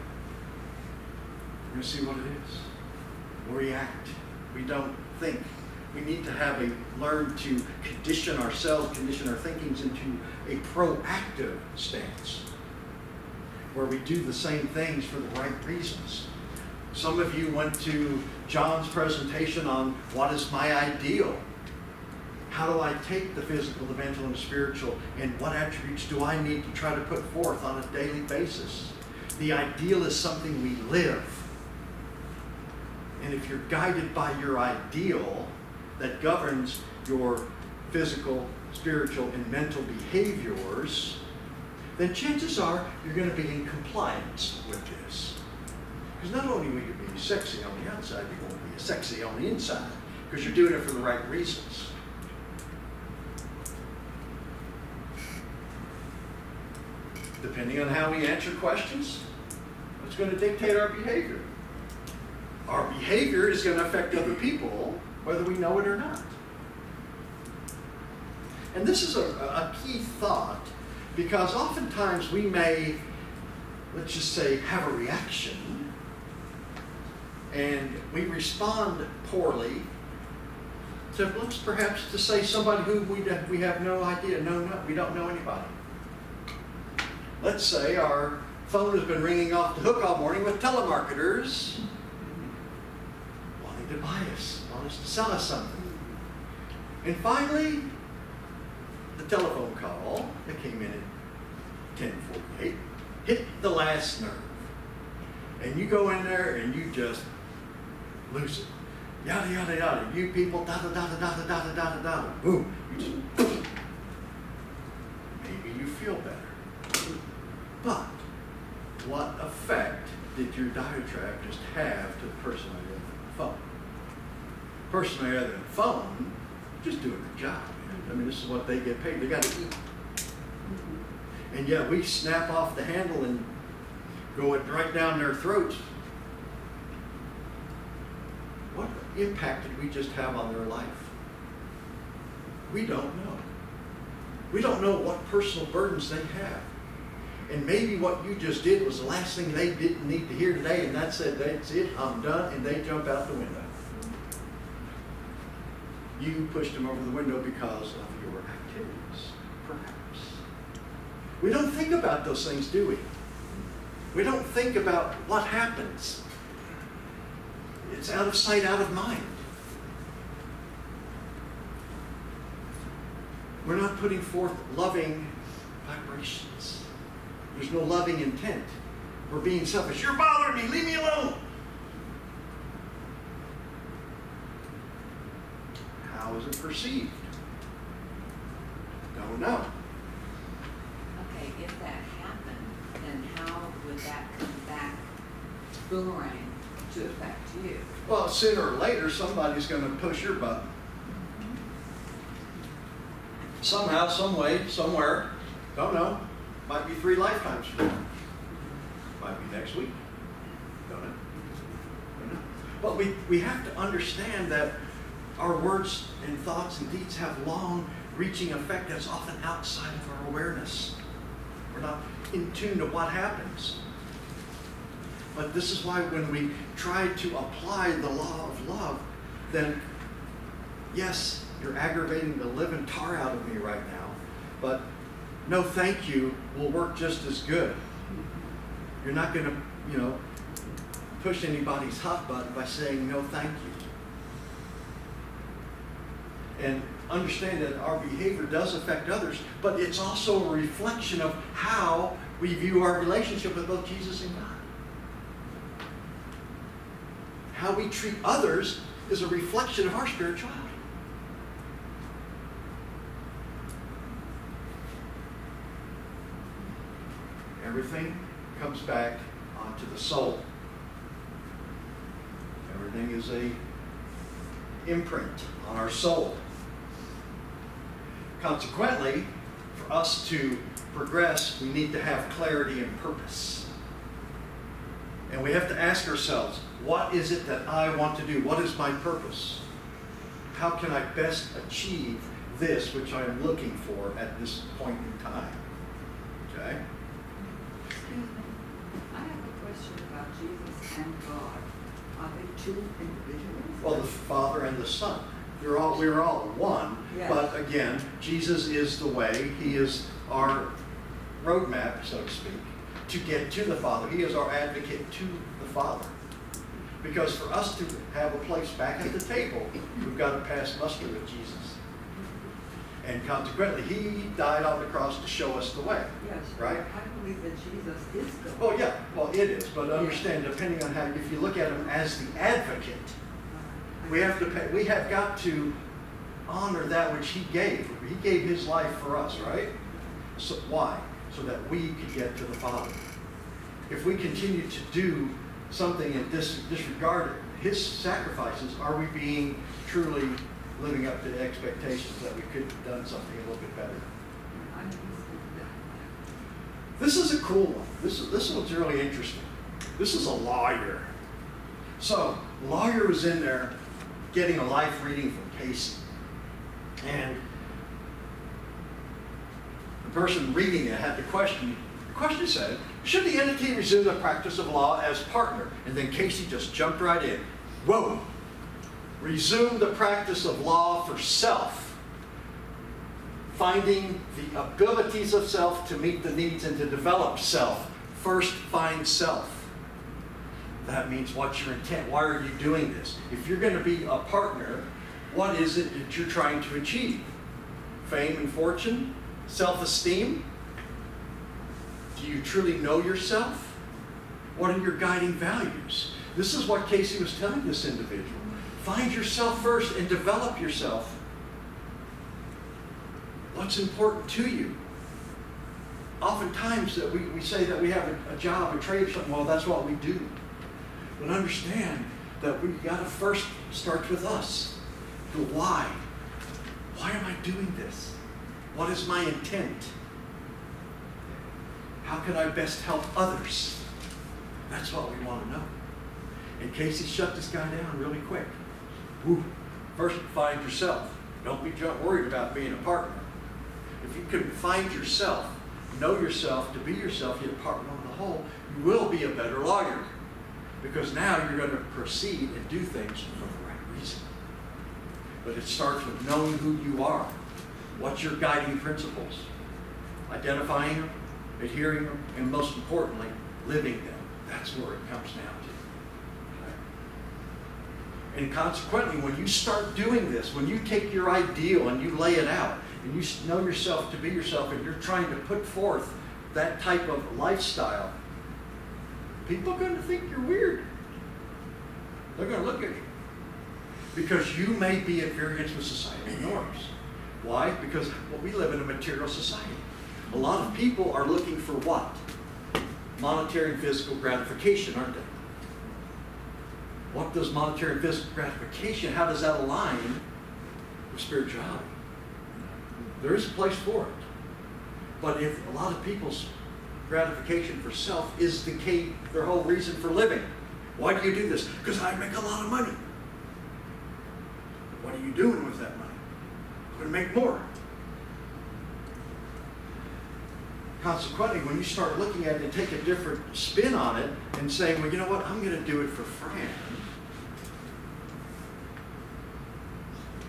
Speaker 2: We're going to see what it is. We'll react. We don't think. We need to learn to condition ourselves, condition our thinkings into a proactive stance where we do the same things for the right reasons. Some of you went to John's presentation on what is my ideal. How do I take the physical, the mental, and the spiritual, and what attributes do I need to try to put forth on a daily basis? The ideal is something we live. And if you're guided by your ideal that governs your physical, spiritual, and mental behaviors, then chances are you're going to be in compliance with this. Because not only will you be sexy on the outside, you're going to be sexy on the inside, because you're doing it for the right reasons. Depending on how we answer questions, it's going to dictate our behavior. Our behavior is going to affect other people, whether we know it or not. And this is a key thought, because oftentimes we may, let's just say, have a reaction, and we respond poorly to, perhaps to say somebody who we have no idea, we don't know anybody. Let's say our phone has been ringing off the hook all morning with telemarketers wanting to buy us, want us to sell us something. And finally, the telephone call that came in at 10:48 hit the last nerve. And you go in there and you just lose it. Yada, yada, yada. You people, da, da, da, da, da, da, da, da, da. Boom. You just, maybe you feel better. But what effect did your diatribe just have to the person on the other phone? The person on the other phone just doing their job. I mean, this is what they get paid. They got to eat. And yet we snap off the handle and going right down their throats. What impact did we just have on their life? We don't know. We don't know what personal burdens they have. And maybe what you just did was the last thing they didn't need to hear today, and that said, that's it, I'm done, and they jump out the window. You pushed them over the window because of your activities, perhaps. We don't think about those things, do we? We don't think about what happens. It's out of sight, out of mind. We're not putting forth loving vibrations. There's no loving intent. We're being selfish. You're bothering me. Leave me alone. How is it perceived? Don't know.
Speaker 3: Okay, if that happened, then how would that come back boomerang to affect you?
Speaker 2: Well, sooner or later, somebody's going to push your button. Somehow, some way, somewhere. Don't know. Might be 3 lifetimes from now. Might be next week. Don't know. Don't know. But we have to understand that our words and thoughts and deeds have long-reaching effect that's often outside of our awareness. We're not in tune to what happens. But this is why when we try to apply the law of love, then yes, you're aggravating the living tar out of me right now, but no thank you will work just as good. You're not going to, push anybody's hot button by saying no thank you. And understand that our behavior does affect others, but it's also a reflection of how we view our relationship with both Jesus and God. How we treat others is a reflection of our spirituality. Everything comes back onto the soul. Everything is an imprint on our soul. Consequently, for us to progress, we need to have clarity and purpose. And we have to ask ourselves, what is it that I want to do? What is my purpose? How can I best achieve this which I am looking for at this point in time? Okay?
Speaker 3: Excuse me. I have a question about Jesus and God. Are they two individuals?
Speaker 2: Well, the Father and the Son. We're all one.
Speaker 3: Yes.
Speaker 2: But again, Jesus is the way. He is our roadmap, so to speak, to get to the Father. He is our advocate to the Father. Because for us to have a place back at the table, we've got to pass muster with Jesus. And consequently, He died on the cross to show us the way.
Speaker 3: Yes.
Speaker 2: Right?
Speaker 3: I believe that Jesus is the way.
Speaker 2: Oh yeah, well it is. But understand, depending on how, if you look at Him as the advocate, we have got to honor that which He gave. He gave His life for us, right? So why? So that we could get to the Father. If we continue to do something and disregard His sacrifices, are we being truly living up to the expectations that we could have done something a little bit better? This is a cool one. This one's really interesting. This is a lawyer. So, the lawyer was in there getting a life reading from Cayce. And the person reading it had the question. The question said, should the entity resume the practice of law as partner? And then Cayce just jumped right in. Whoa! Resume the practice of law for self. Finding the abilities of self to meet the needs and to develop self. First, find self. That means what's your intent? Why are you doing this? If you're going to be a partner, what is it that you're trying to achieve? Fame and fortune? Self-esteem? Do you truly know yourself? What are your guiding values? This is what Cayce was telling this individual. Find yourself first and develop yourself. What's important to you? Oftentimes that we say that we have a job, a trade, or something. Well, that's what we do. But understand that we've got to first start with us. The why. Why am I doing this? What is my intent? How can I best help others? That's what we want to know. And Cayce shut this guy down really quick. Woo. First, find yourself. Don't be worried about being a partner. If you can find yourself, know yourself, to be yourself, yet part one of the whole, you will be a better lawyer. Because now you're going to proceed and do things for the right reason. But it starts with knowing who you are. What's your guiding principles? Identifying them, adhering them, and most importantly, living them. That's where it comes down to. Okay? And consequently, when you start doing this, when you take your ideal and you lay it out, and you know yourself to be yourself, and you're trying to put forth that type of lifestyle, people are going to think you're weird. They're going to look at you. Because you may be at variance with societal norms. Why? Because we live in a material society. A lot of people are looking for what? Monetary and physical gratification, aren't they? What does monetary and physical gratification, how does that align with spirituality? There is a place for it. But if a lot of people's gratification for self is the key, their whole reason for living. Why do you do this? Because I make a lot of money. What are you doing with that money? I'm going to make more. Consequently, when you start looking at it and take a different spin on it and saying, well, you know what, I'm going to do it for Fran,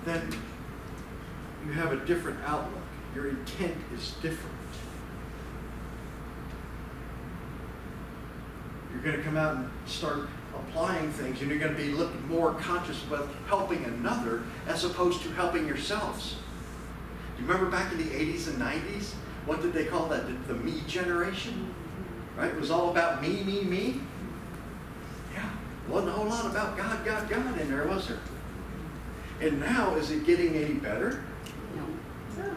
Speaker 2: then you have a different outlook. Your intent is different. You're going to come out and start applying things, and you're going to be looking more conscious about helping another as opposed to helping yourselves. Do you remember back in the 80s and 90s? What did they call that? The me generation? Right? It was all about me, me, me. Yeah. Wasn't a whole lot about God, God, God in there, was there? And now, is it getting any better? No.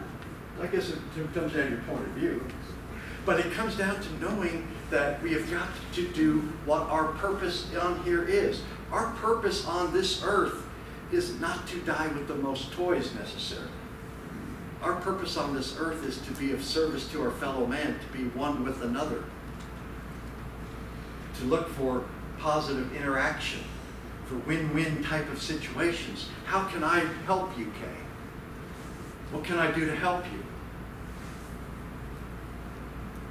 Speaker 2: I guess it comes down to your point of view. But it comes down to knowing that we have got to do what our purpose on here is. Our purpose on this earth is not to die with the most toys necessarily. Our purpose on this earth is to be of service to our fellow man, to be one with another. To look for positive interaction, for win-win type of situations. How can I help you, Kay? What can I do to help you?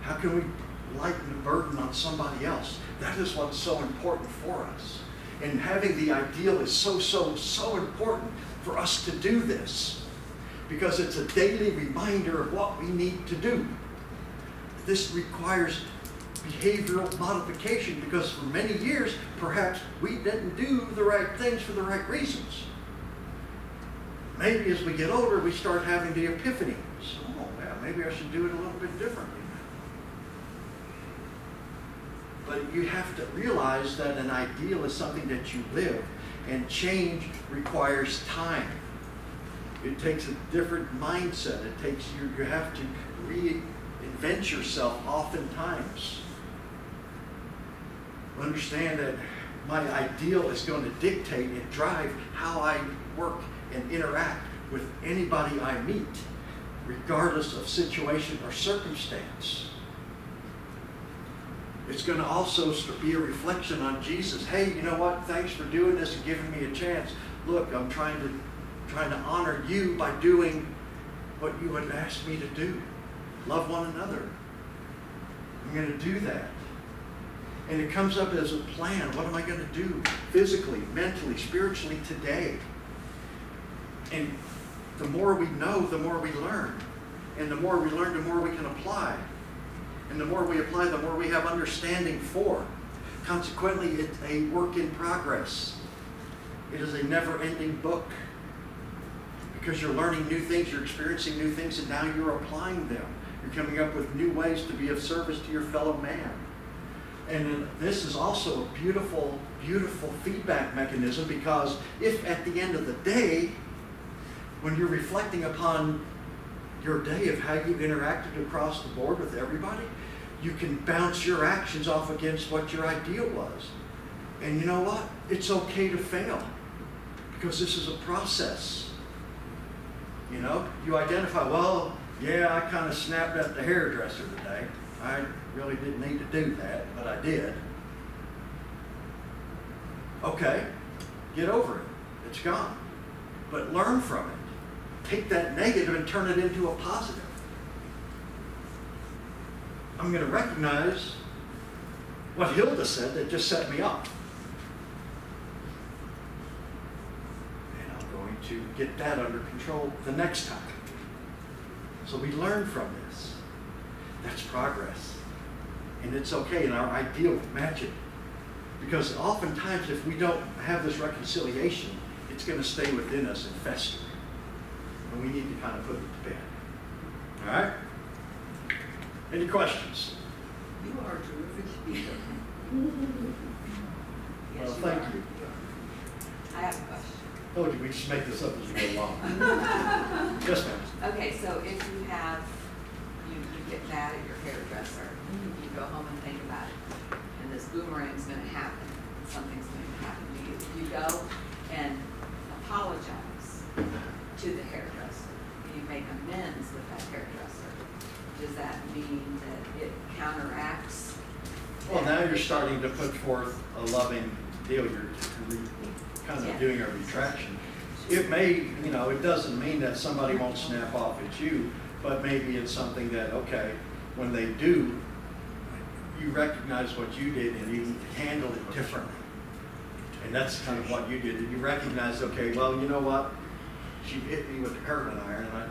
Speaker 2: How can we lighten the burden on somebody else? That is what's so important for us. And having the ideal is so, so, so important for us to do this. Because it's a daily reminder of what we need to do. This requires behavioral modification because for many years, perhaps we didn't do the right things for the right reasons. Maybe as we get older, we start having the epiphany. So, oh, yeah, maybe I should do it a little bit differently now. But you have to realize that an ideal is something that you live, and change requires time. It takes a different mindset. It takes you have to reinvent yourself oftentimes. Understand that my ideal is going to dictate and drive how I work and interact with anybody I meet, regardless of situation or circumstance. It's going to also be a reflection on Jesus. Hey, you know what? Thanks for doing this and giving me a chance. Look, I'm trying to honor you by doing what you would ask me to do. Love one another. I'm going to do that. And it comes up as a plan. What am I going to do physically, mentally, spiritually today? And the more we know, the more we learn. And the more we learn, the more we can apply. And the more we apply, the more we have understanding for. Consequently, it's a work in progress. It is a never-ending book. Because you're learning new things, you're experiencing new things, and now you're applying them. You're coming up with new ways to be of service to your fellow man. And this is also a beautiful, beautiful feedback mechanism, because if at the end of the day, when you're reflecting upon your day of how you've interacted across the board with everybody, you can bounce your actions off against what your ideal was. And you know what? It's okay to fail, because this is a process. You know, you identify, well, yeah, I kind of snapped at the hairdresser today. I really didn't need to do that, but I did. Okay, get over it. It's gone. But learn from it. Take that negative and turn it into a positive. I'm going to recognize what Hilda said that just set me off. And I'm going to get that under control the next time. So we learn from this. That's progress. And it's okay, and our ideal match it. Because oftentimes if we don't have this reconciliation, it's going to stay within us and fester. And we need to kind of put it to bed. All right? Any questions?
Speaker 3: You are a terrific speaker.
Speaker 2: Well, thank you.
Speaker 3: I have a question.
Speaker 2: Oh, did we just make this up as we go along? Yes, ma'am.
Speaker 3: Okay, so if you have, you get mad at your hairdresser, you go home and think about it, and this boomerang's going to happen, something's going to happen to you. You go and apologize to the hairdresser, and you make amends with that hairdresser. Does that mean that it counteracts?
Speaker 2: Well, now you're starting to put forth a loving deal. You're kind of doing a retraction. It may, you know, it doesn't mean that somebody won't snap off at you, but maybe it's something that, okay, when they do, you recognize what you did and you handle it differently. And that's kind of what you did. You recognize, okay, well, you know what? She hit me with the curling iron and I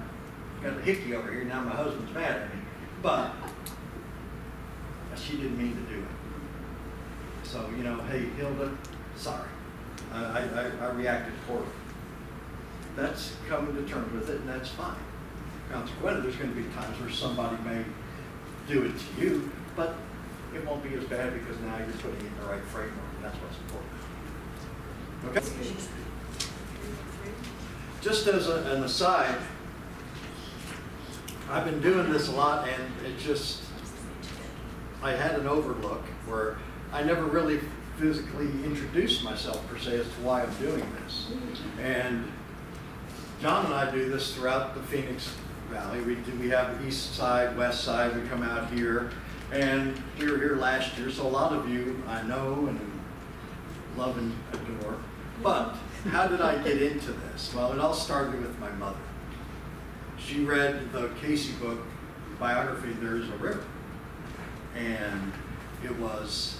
Speaker 2: got a hickey over here. Now my husband's mad at me. But she didn't mean to do it. So, you know, hey, Hilda, sorry. I reacted poorly. That's coming to terms with it, and that's fine. Consequently, there's going to be times where somebody may do it to you, but it won't be as bad because now you're putting it in the right framework, and that's what's important. Okay? Just as an aside, I've been doing this a lot, and it just, I had an overlook where I never really physically introduced myself per se as to why I'm doing this. And John and I do this throughout the Phoenix Valley. We have the east side, west side, we come out here, and we were here last year, so a lot of you I know and love and adore. But how did I get into this? Well, it all started with my mother. She read the Cayce book, biography, There's a River. And it was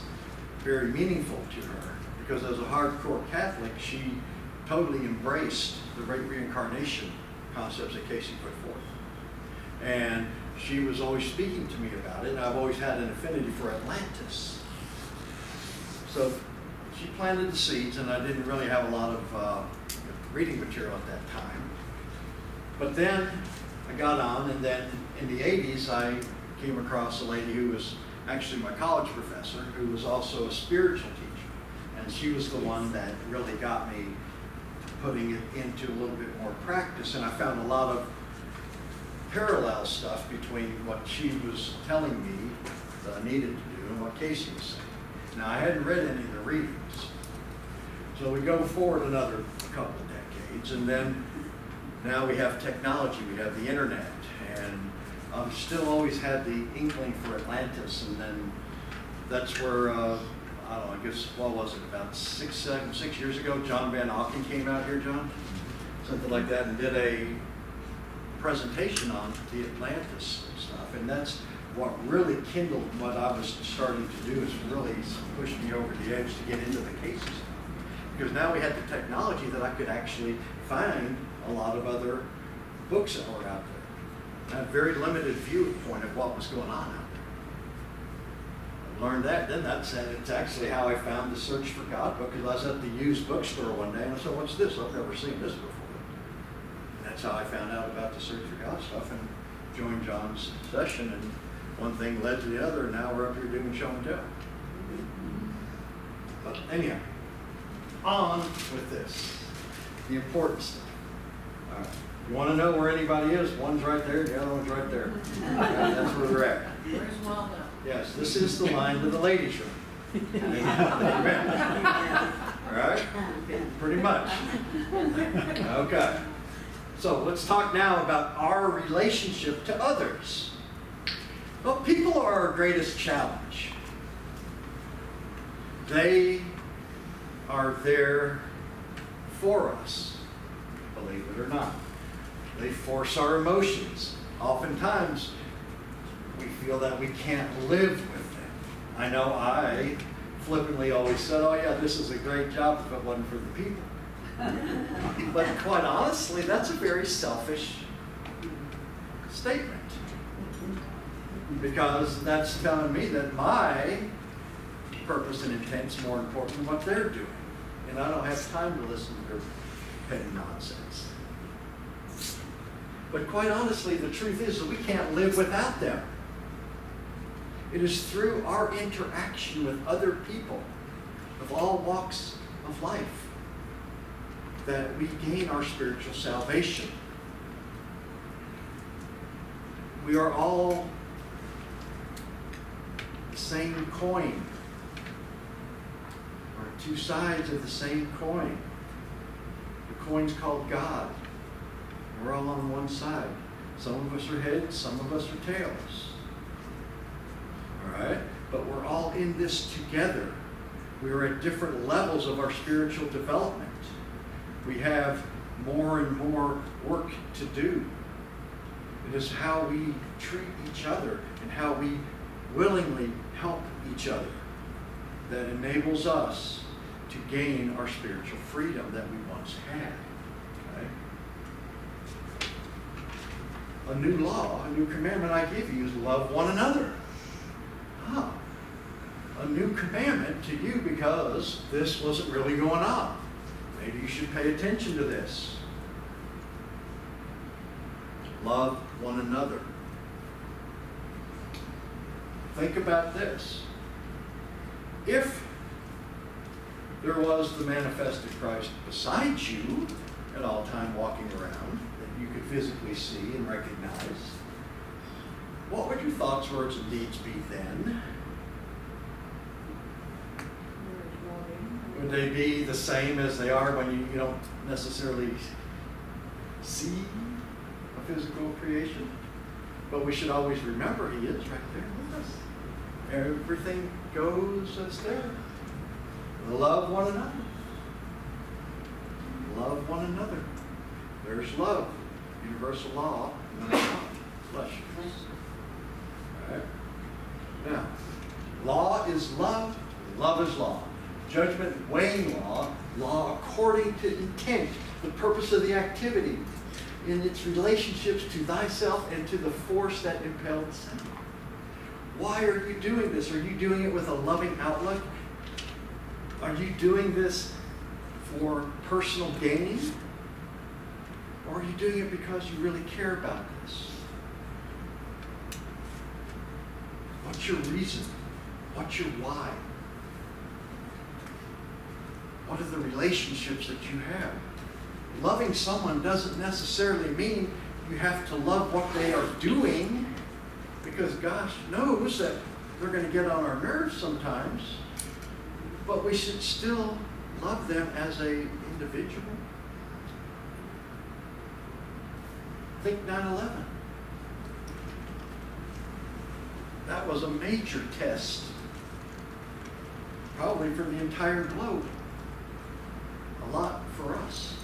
Speaker 2: very meaningful to her because as a hardcore Catholic, she totally embraced the great reincarnation concepts that Cayce put forth. And she was always speaking to me about it, and I've always had an affinity for Atlantis. So she planted the seeds, and I didn't really have a lot of reading material at that time. But then I got on, and then in the 80s, I came across a lady who was actually my college professor, who was also a spiritual teacher. And she was the one that really got me putting it into a little bit more practice. And I found a lot of parallel stuff between what she was telling me that I needed to do and what Cayce was saying. Now, I hadn't read any of the readings. So we go forward another couple of decades, and then now we have technology, we have the internet, and I've still always had the inkling for Atlantis, and then that's where, I don't know, I guess, what was it, about 6 years ago, John Van Auken came out here, John? Something like that, and did a presentation on the Atlantis stuff, and that's what really kindled what I was starting to do, is really pushed me over the edge to get into the Cayce stuff. Because now we had the technology that I could actually find a lot of other books that were out there. I had a very limited viewpoint of what was going on out there. I learned that, then it's actually how I found the Search for God book, because I was at the used bookstore one day and I said, what's this? I've never seen this before. And that's how I found out about the Search for God stuff and joined John's session, and one thing led to the other, and now we're up here doing show and tell. But anyhow, on with this, the important stuff. All right. You want to know where anybody is? One's right there, the other one's right there. That's where we're at.
Speaker 3: Where's Waldo?
Speaker 2: Yes, this is the line to the ladies' room. Amen. All right? Pretty much. Okay. So let's talk now about our relationship to others. Well, people are our greatest challenge. They are there for us, believe it or not. They force our emotions. Oftentimes, we feel that we can't live with them. I know I flippantly always said, oh yeah, this is a great job if it wasn't for the people. But quite honestly, that's a very selfish statement. Because that's telling me that my purpose and intent is more important than what they're doing. And I don't have time to listen to their petty nonsense. But quite honestly, the truth is that we can't live without them. It is through our interaction with other people of all walks of life that we gain our spiritual salvation. We are all the same coin, or two sides of the same coin. The coin's called God. We're all on one side. Some of us are heads, some of us are tails. All right? But we're all in this together. We're at different levels of our spiritual development. We have more and more work to do. It is how we treat each other and how we willingly help each other that enables us to gain our spiritual freedom that we once had. Okay? A new law, a new commandment I give you is love one another. Ah, a new commandment to you because this wasn't really going on. Maybe you should pay attention to this. Love one another. Think about this. If there was the manifested Christ beside you at all time walking around that you could physically see and recognize, what would your thoughts, words, and deeds be then? Would they be the same as they are when you don't necessarily see a physical creation? But we should always remember He is right there with us. Everything goes that's there. Love one another. Love one another. There's love. Universal law. Flesh. All right. Now, law is love. Love is law. Judgment, weighing law. Law according to intent, the purpose of the activity, in its relationships to thyself and to the force that impelled sin. Why are you doing this? Are you doing it with a loving outlook? Are you doing this for personal gain? Or are you doing it because you really care about this? What's your reason? What's your why? What are the relationships that you have? Loving someone doesn't necessarily mean you have to love what they are doing, because gosh knows that they're going to get on our nerves sometimes. But we should still love them as an individual. Think 9/11. That was a major test, probably for the entire globe. A lot for us.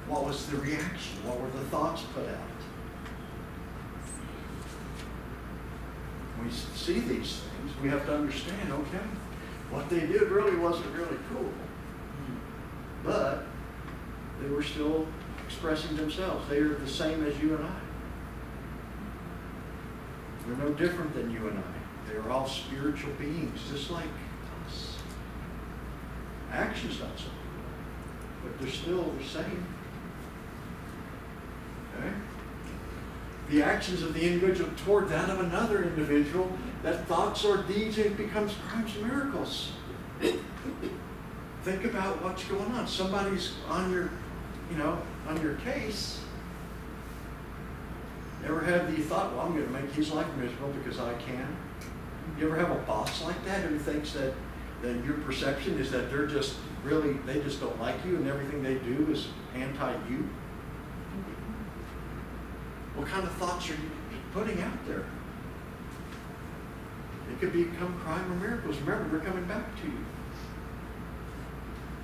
Speaker 2: What was the reaction? What were the thoughts put out? When we see these things, we have to understand, okay, what they did really wasn't really cool. But they were still expressing themselves. They are the same as you and I. They're no different than you and I. They are all spiritual beings, just like us. Action's not so cool, but they're still the same. Okay? The actions of the individual toward that of another individual, that thoughts or deeds, it becomes crimes and miracles. Think about what's going on. Somebody's on your, on your case. Ever had the thought, well, I'm going to make his life miserable because I can? You ever have a boss like that who thinks that your perception is that they're just really, they just don't like you and everything they do is anti-you? What kind of thoughts are you putting out there? It could become crime or miracles. Remember, they're coming back to you.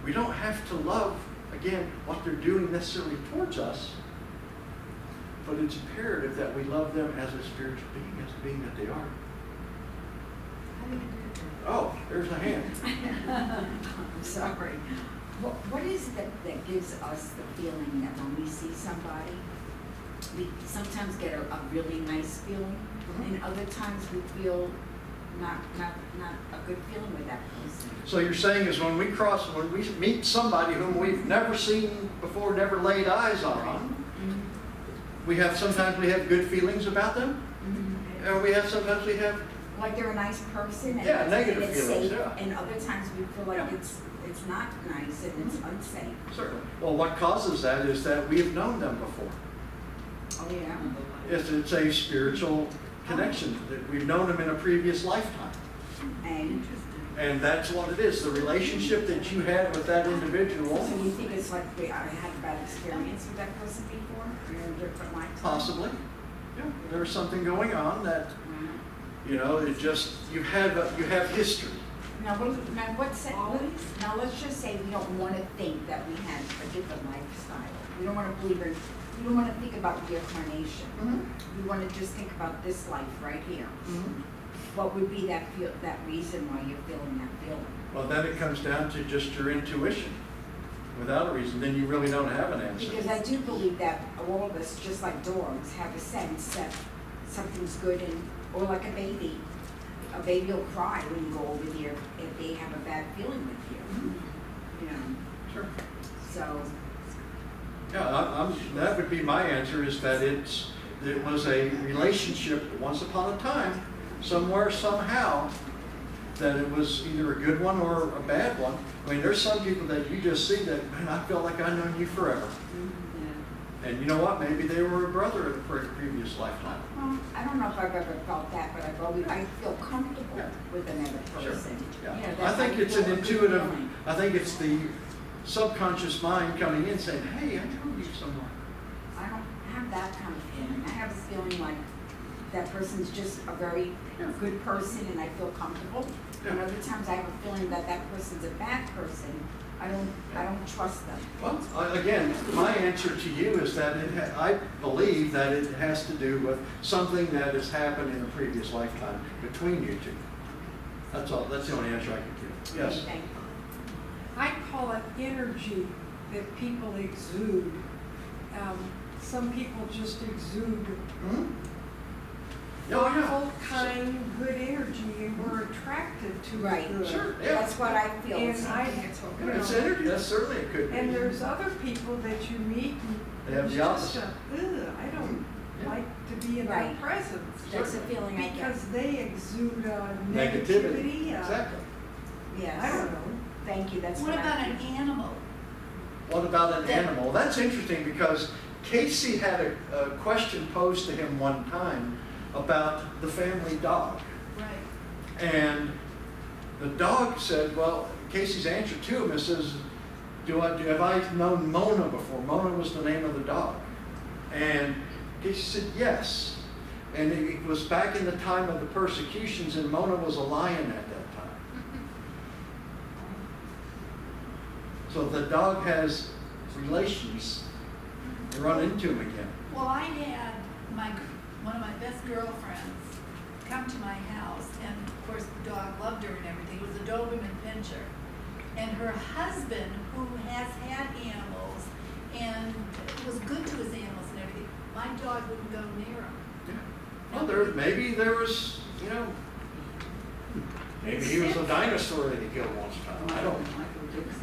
Speaker 2: We don't have to love, again, what they're doing necessarily towards us, but it's imperative that we love them as a spiritual being, as the being that they are.
Speaker 4: How do you do that?
Speaker 2: Oh, there's a hand.
Speaker 4: I'm sorry. What is it that gives us the feeling that when we see somebody, we sometimes get a really nice feeling, and other times we feel not a good feeling with that person?
Speaker 2: So you're saying is when we meet somebody whom we've never seen before, never laid eyes on, sometimes we have good feelings about them, and sometimes we have
Speaker 4: like they're a nice person, and
Speaker 2: yeah, negative
Speaker 4: it's
Speaker 2: feelings,
Speaker 4: safe,
Speaker 2: yeah.
Speaker 4: and other times we feel like it's not nice and it's unsafe.
Speaker 2: Certainly. Well, what causes that is that we have known them before.
Speaker 4: Oh yeah.
Speaker 2: It's a spiritual connection that we've known them in a previous lifetime. And that's what it is. The relationship that you had with that individual.
Speaker 4: So you think it's like I had a bad experience with that person before, in a different lifetime?
Speaker 2: Possibly. Yeah. There's something going on that, you know, it just you have history.
Speaker 4: Now let's just say we don't want to think that we had a different lifestyle. We don't want to believe in. We don't want to think about reincarnation. We want to just think about this life right here. What would be that reason why you're feeling that feeling?
Speaker 2: Well, then it comes down to just your intuition. Without a reason, then you really don't have an answer.
Speaker 4: Because I do believe that all of us, just like dogs, have a sense that something's good, or like a baby will cry when you go over there if they have a bad feeling with you. You know.
Speaker 2: Sure.
Speaker 4: So.
Speaker 2: Yeah, that would be my answer, is that it was a relationship once upon a time, somewhere, somehow, that it was either a good one or a bad one. I mean, there's some people that you just see that, man, I feel like I've known you forever. And you know what? Maybe they were a brother in a previous lifetime.
Speaker 4: Well, I don't know if I've ever felt that, but I feel comfortable with another person.
Speaker 2: Sure. Yeah.
Speaker 4: You know,
Speaker 2: I think it's an intuitive, I think it's the subconscious mind coming in saying, hey, I know you somewhere.
Speaker 4: I don't have that kind of feeling. I have a feeling like that person's just a very good person and I feel comfortable.
Speaker 2: Yeah.
Speaker 4: And other times I have a feeling that that person's a bad person. I don't trust them.
Speaker 2: Well, again, my answer to you is that I believe that it has to do with something that has happened in a previous lifetime between you two. That's all. That's the only answer I can give. Yes?
Speaker 4: Thank you.
Speaker 5: I call it energy that people exude. Some people just exude thoughtful, kind, good energy, and we're attracted to
Speaker 4: Right.
Speaker 5: good.
Speaker 2: Sure. Yeah.
Speaker 4: That's what I feel.
Speaker 5: And
Speaker 4: It's
Speaker 2: It's energy. That's certainly it could be.
Speaker 5: And there's other people that you meet
Speaker 2: They have
Speaker 5: and
Speaker 2: the
Speaker 5: just
Speaker 2: opposite.
Speaker 5: I don't like to be in their
Speaker 4: Right.
Speaker 5: presence.
Speaker 4: That's the feeling I get.
Speaker 5: Because they exude
Speaker 2: Negativity.
Speaker 5: negativity.
Speaker 2: Exactly.
Speaker 4: Yes.
Speaker 5: I don't know.
Speaker 4: Thank you. That's
Speaker 6: What
Speaker 4: what
Speaker 6: about
Speaker 4: I
Speaker 6: an
Speaker 4: feel.
Speaker 6: animal?
Speaker 2: What about an animal? That's interesting because Cayce had a question posed to him one time about the family dog.
Speaker 6: Right.
Speaker 2: And the dog said, well, Casey's answer to him says, have I known Mona before? Mona was the name of the dog. And Cayce said, yes. And it was back in the time of the persecutions, and Mona was a lion at that time. So the dog has relations. You run into him again.
Speaker 6: Well, I had one of my best girlfriends come to my house, and of course the dog loved her and everything. It was a Doberman Pinscher. And her husband, who has had animals and was good to his animals and everything, my dog wouldn't go near him.
Speaker 2: Yeah. Well, maybe there was, maybe he was a dinosaur that he killed once upon a time. I don't know.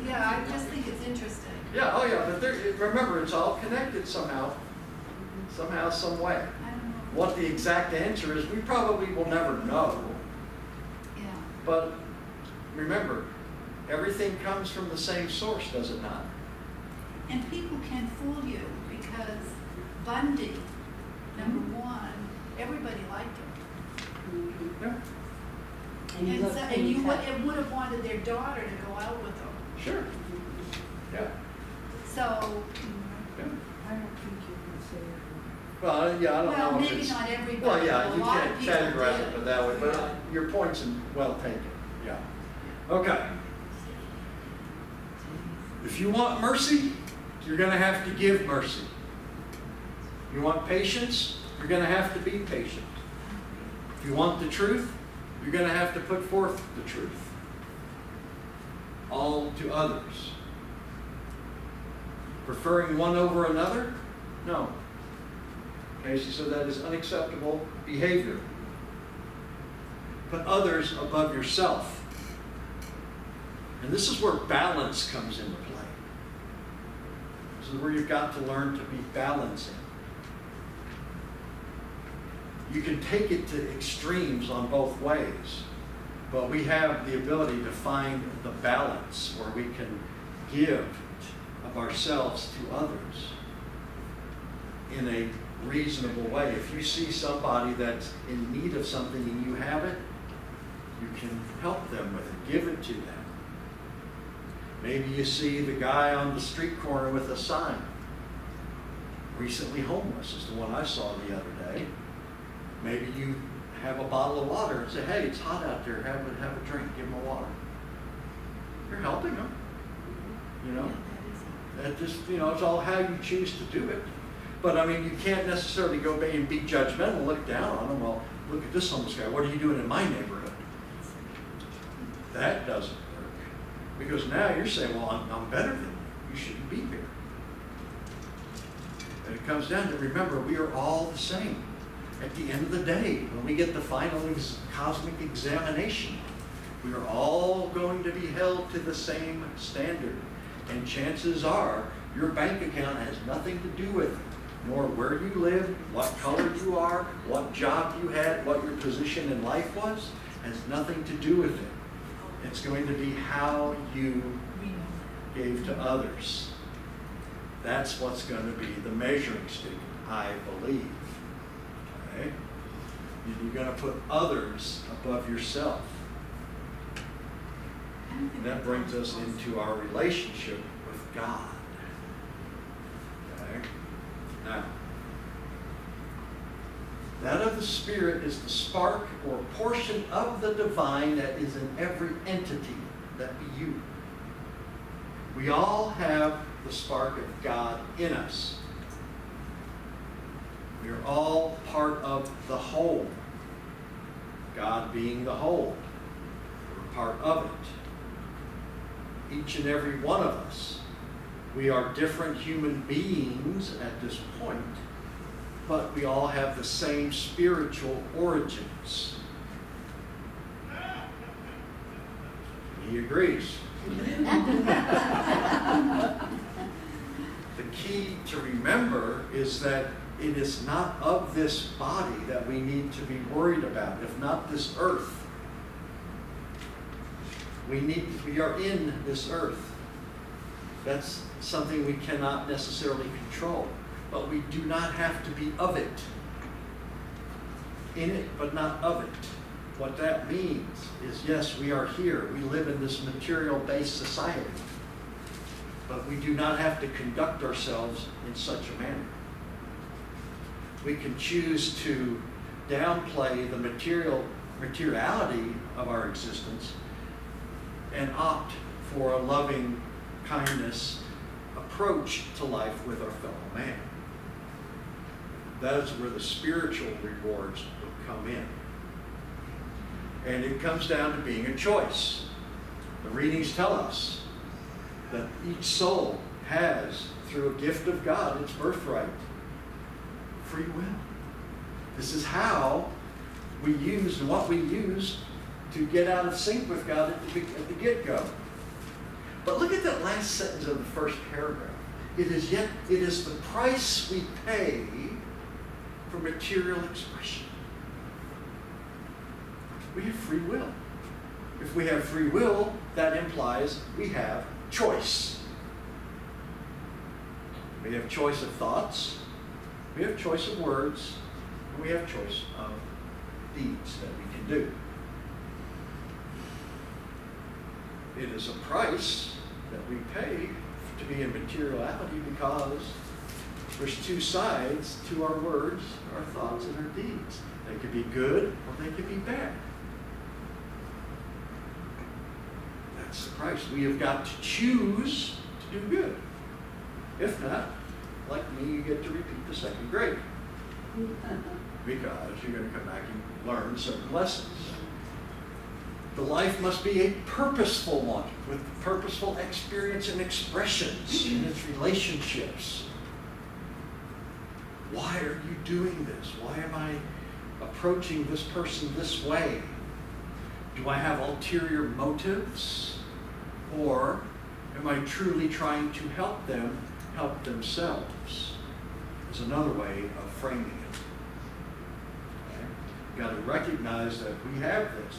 Speaker 6: Yeah, I just think it's interesting.
Speaker 2: Yeah, oh yeah, but remember, it's all connected somehow, some way.
Speaker 6: I don't know.
Speaker 2: What the exact answer is, we probably will never know.
Speaker 6: Yeah.
Speaker 2: But remember, everything comes from the same source, does it not?
Speaker 6: And people can fool you because Bundy, number one, everybody liked him.
Speaker 2: Yeah.
Speaker 6: And you would have wanted their daughter to go out with them.
Speaker 2: Sure. Yeah.
Speaker 6: So,
Speaker 2: Yeah.
Speaker 5: I don't think you can say it.
Speaker 2: Well, yeah, I don't know
Speaker 6: well,
Speaker 2: if
Speaker 6: maybe
Speaker 2: it's...
Speaker 6: not everybody.
Speaker 2: Well, yeah,
Speaker 6: but a
Speaker 2: you
Speaker 6: lot
Speaker 2: can't
Speaker 6: of people
Speaker 2: categorize
Speaker 6: did.
Speaker 2: it that way, but
Speaker 6: Yeah.
Speaker 2: your point's well taken. Yeah. Okay. If you want mercy, you're going to have to give mercy. You want patience, you're going to have to be patient. If you want the truth, you're going to have to put forth the truth. All to others. Preferring one over another? No. Cayce said that is unacceptable behavior. Put others above yourself. And this is where balance comes into play. This is where you've got to learn to be balancing. You can take it to extremes on both ways, but we have the ability to find the balance where we can give of ourselves to others in a reasonable way. If you see somebody that's in need of something and you have it, you can help them with it, give it to them. Maybe you see the guy on the street corner with a sign. Recently homeless is the one I saw the other day. Maybe you have a bottle of water and say, hey, it's hot out there, have a drink, give him a water. You're helping them. You know? That just, you know, it's all how you choose to do it. But I mean, you can't necessarily go and be judgmental, look down on them. Well, look at this homeless guy. What are you doing in my neighborhood? That doesn't work. Because now you're saying, well, I'm better than you. You shouldn't be here. And it comes down to, remember, we are all the same. At the end of the day, when we get the final cosmic examination, we are all going to be held to the same standard. And chances are, your bank account has nothing to do with it, nor where you live, what color you are, what job you had, what your position in life was, has nothing to do with it. It's going to be how you gave to others. That's what's going to be the measuring stick, I believe. Okay? You're going to put others above yourself. And that brings us into our relationship with God. Okay? Now, that of the Spirit is the spark or portion of the divine that is in every entity, that be you. We all have the spark of God in us. We are all part of the whole. God being the whole. We're part of it. Each and every one of us. We are different human beings at this point, but we all have the same spiritual origins. He agrees. The key to remember is that it is not of this body that we need to be worried about, if not this earth. We are in this earth. That's something we cannot necessarily control, but we do not have to be of it. In it, but not of it. What that means is, yes, we are here. We live in this material-based society, but we do not have to conduct ourselves in such a manner. We can choose to downplay the materiality of our existence and opt for a loving kindness approach to life with our fellow man. That is where the spiritual rewards will come in. And it comes down to being a choice. The readings tell us that each soul has, through a gift of God, its birthright, free will. This is how we use and what we use to get out of sync with God at the get-go. But look at that last sentence of the first paragraph. It is the price we pay for material expression. We have free will. If we have free will, that implies we have choice. We have choice of thoughts, we have choice of words, and we have choice of deeds that we can do. It is a price that we pay to be in materiality because there's two sides to our words, our thoughts, and our deeds. They could be good or they could be bad. That's the price. We have got to choose to do good. If not, like me, you get to repeat the second grade. Because you're going to come back and learn certain lessons. The life must be a purposeful one, with purposeful experience and expressions in its relationships. Why are you doing this? Why am I approaching this person this way? Do I have ulterior motives? Or am I truly trying to help them help themselves? Is another way of framing it. Okay? You got to recognize that we have this.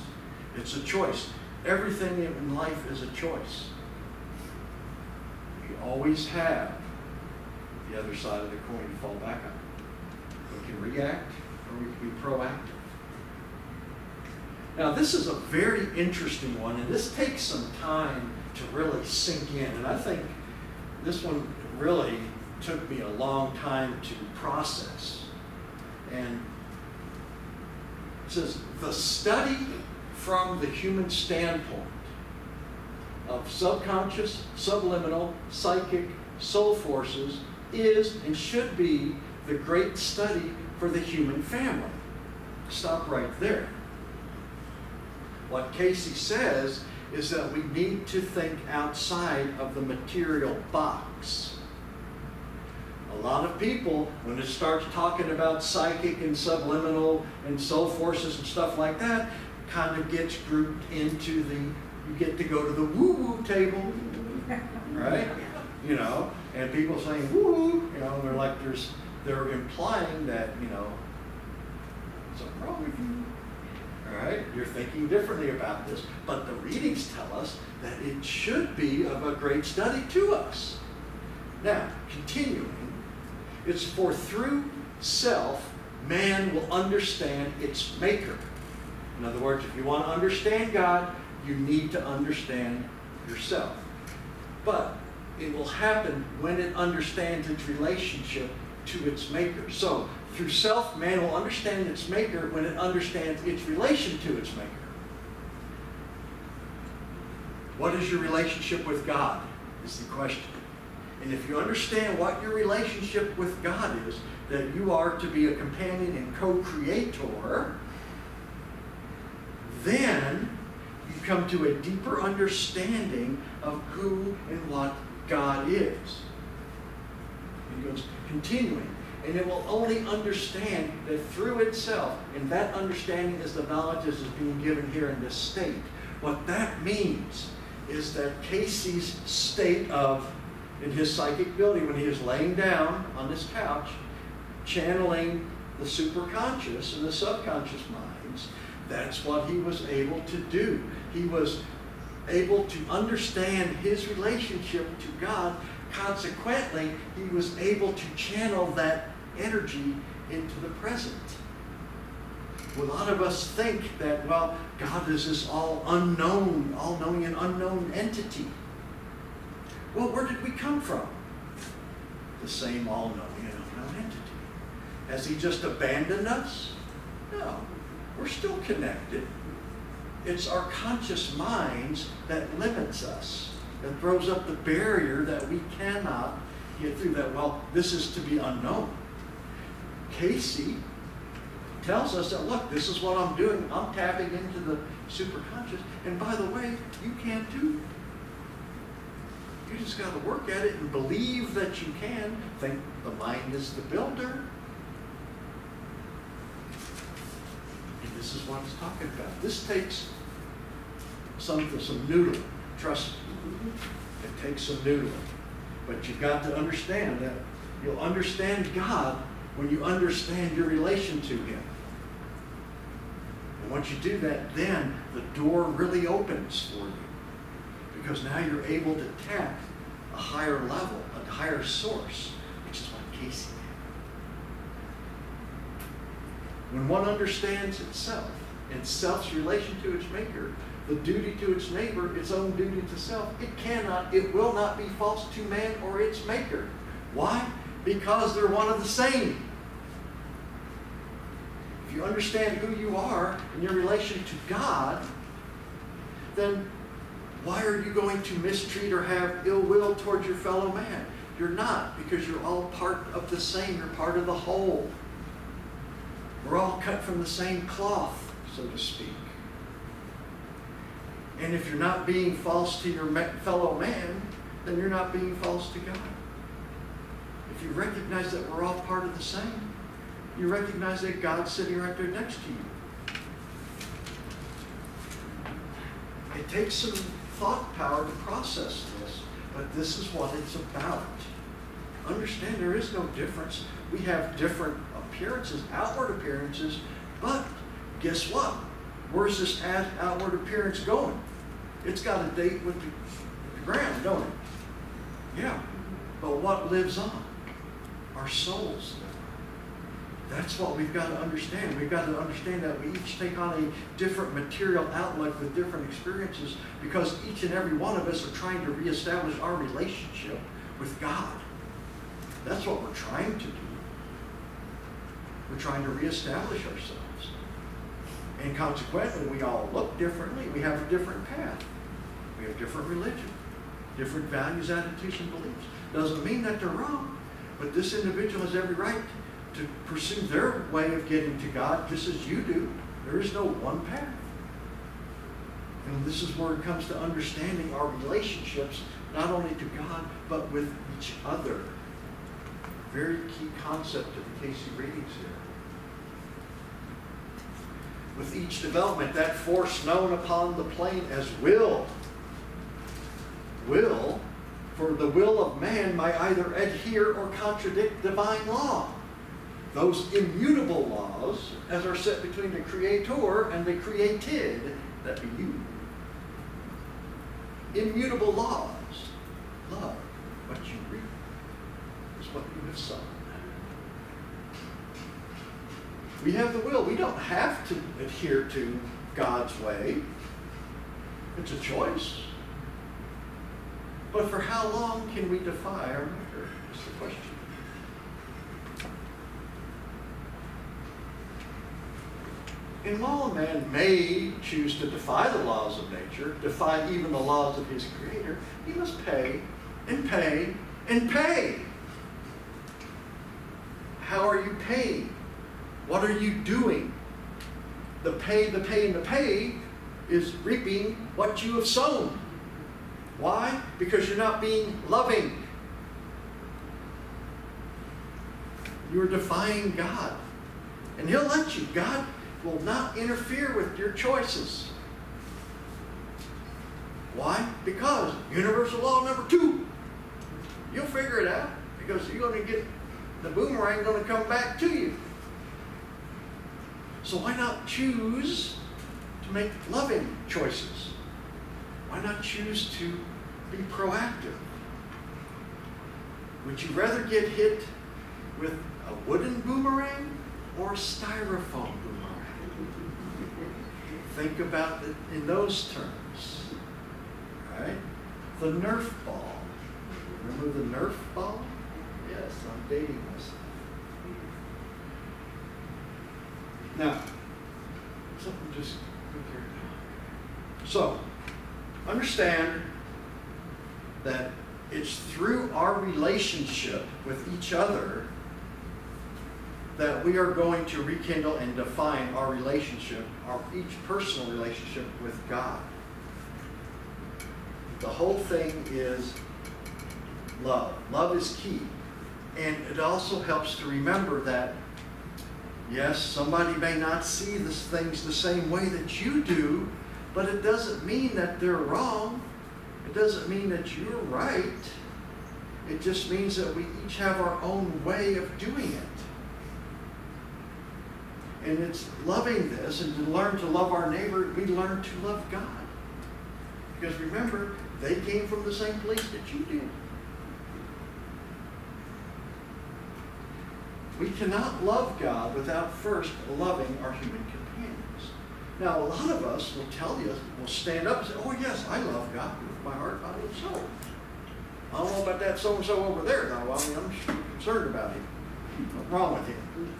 Speaker 2: It's a choice. Everything in life is a choice. We always have the other side of the coin to fall back on. We can react or we can be proactive. Now, this is a very interesting one, and this takes some time to really sink in. And I think this one really took me a long time to process. And it says, the study from the human standpoint of subconscious, subliminal, psychic, soul forces is and should be the great study for the human family. Stop right there. What Cayce says is that we need to think outside of the material box. A lot of people, when it starts talking about psychic and subliminal and soul forces and stuff like that, kind of gets grouped into the, you get to go to the woo-woo table, right? You know, and people saying woo-woo, you know, they're like, they're implying that, you know, something wrong with you. All right, you're thinking differently about this, but the readings tell us that it should be of a great study to us. Now, continuing, it's for through self, man will understand its maker. In other words, if you want to understand God, you need to understand yourself. But it will happen when it understands its relationship to its maker. So, through self, man will understand its maker when it understands its relation to its maker. What is your relationship with God, is the question. And if you understand what your relationship with God is, that you are to be a companion and co-creator, then you come to a deeper understanding of who and what God is. He goes, continuing, and it will only understand that through itself, and that understanding is the knowledge that is being given here in this state. What that means is that Cayce's state of, in his psychic ability, when he is laying down on this couch, channeling the superconscious and the subconscious minds, that's what he was able to do. He was able to understand his relationship to God. Consequently, he was able to channel that energy into the present. A lot of us think that, well, God is this all unknown, all-knowing and unknown entity. Well, where did we come from? The same all-knowing and unknown entity. Has he just abandoned us? No. We're still connected. It's our conscious minds that limits us, that throws up the barrier that we cannot get through, that, well, this is to be unknown. Cayce tells us that, look, this is what I'm doing. I'm tapping into the superconscious. And by the way, you can too. You just got to work at it and believe that you can. Think the mind is the builder. And this is what he's talking about. This takes some noodling. Trust me. It takes some noodling. But you've got to understand that you'll understand God when you understand your relation to him. And once you do that, then the door really opens for you. Because now you're able to tap a higher level, a higher source, which is what Cayce did. When one understands itself and self's relation to its maker, the duty to its neighbor, its own duty to self, it will not be false to man or its maker. Why? Because they're one of the same. If you understand who you are and your relation to God, then Why are you going to mistreat or have ill will towards your fellow man? You're not, because you're all part of the same. You're part of the whole. We're all cut from the same cloth, so to speak. And if you're not being false to your fellow man, then you're not being false to God. If you recognize that we're all part of the same, you recognize that God's sitting right there next to you. It takes some thought power to process this, but this is what it's about. Understand there is no difference. We have different appearances, outward appearances, but guess what? Where's this outward appearance going? It's got a date with the ground, don't it? Yeah. But what lives on? Our souls live on. That's what we've got to understand. We've got to understand that we each take on a different material outlook with different experiences, because each and every one of us are trying to reestablish our relationship with God. That's what we're trying to do. We're trying to reestablish ourselves. And consequently, we all look differently. We have a different path. We have different religion, different values, attitudes, and beliefs. Doesn't mean that they're wrong, but this individual has every right to pursue their way of getting to God just as you do. There is no one path. And this is where it comes to understanding our relationships, not only to God, but with each other. Very key concept of the Cayce readings here. With each development, that force known upon the plane as will, for the will of man might either adhere or contradict divine law. Those immutable laws, as are set between the Creator and the created, that be you. Immutable laws. Love what you reap is what you have sown. We have the will. We don't have to adhere to God's way. It's a choice. But for how long can we defy our Maker? Is the question. And while a man may choose to defy the laws of nature, defy even the laws of his Creator, he must pay and pay and pay. How are you paying? What are you doing? The pay, and the pay is reaping what you have sown. Why? Because you're not being loving. You're defying God. And He'll let you. God will not interfere with your choices. Why? Because universal law number 2. You'll figure it out, because you're going to get the boomerang going to come back to you. So why not choose to make loving choices? Why not choose to be proactive? Would you rather get hit with a wooden boomerang or a styrofoam boomerang? Think about it in those terms. Right? The Nerf ball. Remember the Nerf ball? Yes, I'm dating myself. Now, something just put there. So, understand that it's through our relationship with each other that we are going to rekindle and define our relationship, our each personal relationship with God. The whole thing is love. Love is key. And it also helps to remember that, yes, somebody may not see these things the same way that you do, but it doesn't mean that they're wrong. It doesn't mean that you're right. It just means that we each have our own way of doing it. And it's loving this, and to learn to love our neighbor, we learn to love God. Because remember, they came from the same place that you did. We cannot love God without first loving our human companions. Now, a lot of us will tell you, will stand up and say, oh yes, I love God with my heart, mind, and soul. I don't know about that so-and-so over there, though. I mean, I'm concerned about him. What's wrong with him?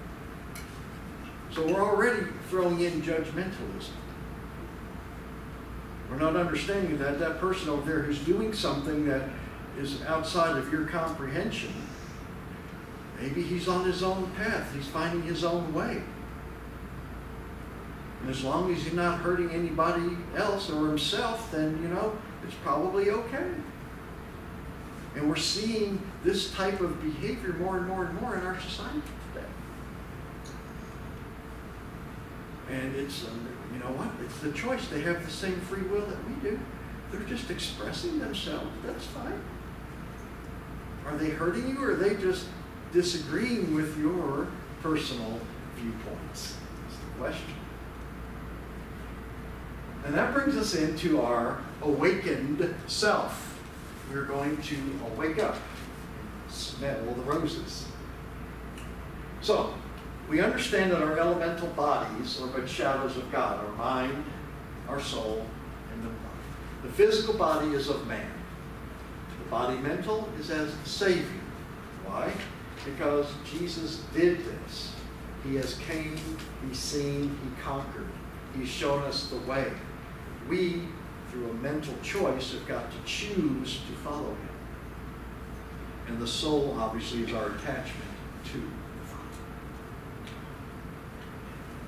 Speaker 2: So we're already throwing in judgmentalism. We're not understanding that that person over there who's doing something that is outside of your comprehension, maybe he's on his own path. He's finding his own way. And as long as he's not hurting anybody else or himself, then, it's probably okay. And we're seeing this type of behavior more and more and more in our society today. And it's, you know what? It's the choice. They have the same free will that we do. They're just expressing themselves. That's fine. Are they hurting you, or are they just disagreeing with your personal viewpoints? That's the question. And that brings us into our awakened self. We're going to wake up, smell the roses. So, we understand that our elemental bodies are but shadows of God, our mind, our soul, and the body. The physical body is of man. The body mental is as the Savior. Why? Because Jesus did this. He has came, he's seen, he conquered. He's shown us the way. We, through a mental choice, have got to choose to follow him. And the soul, obviously, is our attachment to the Father.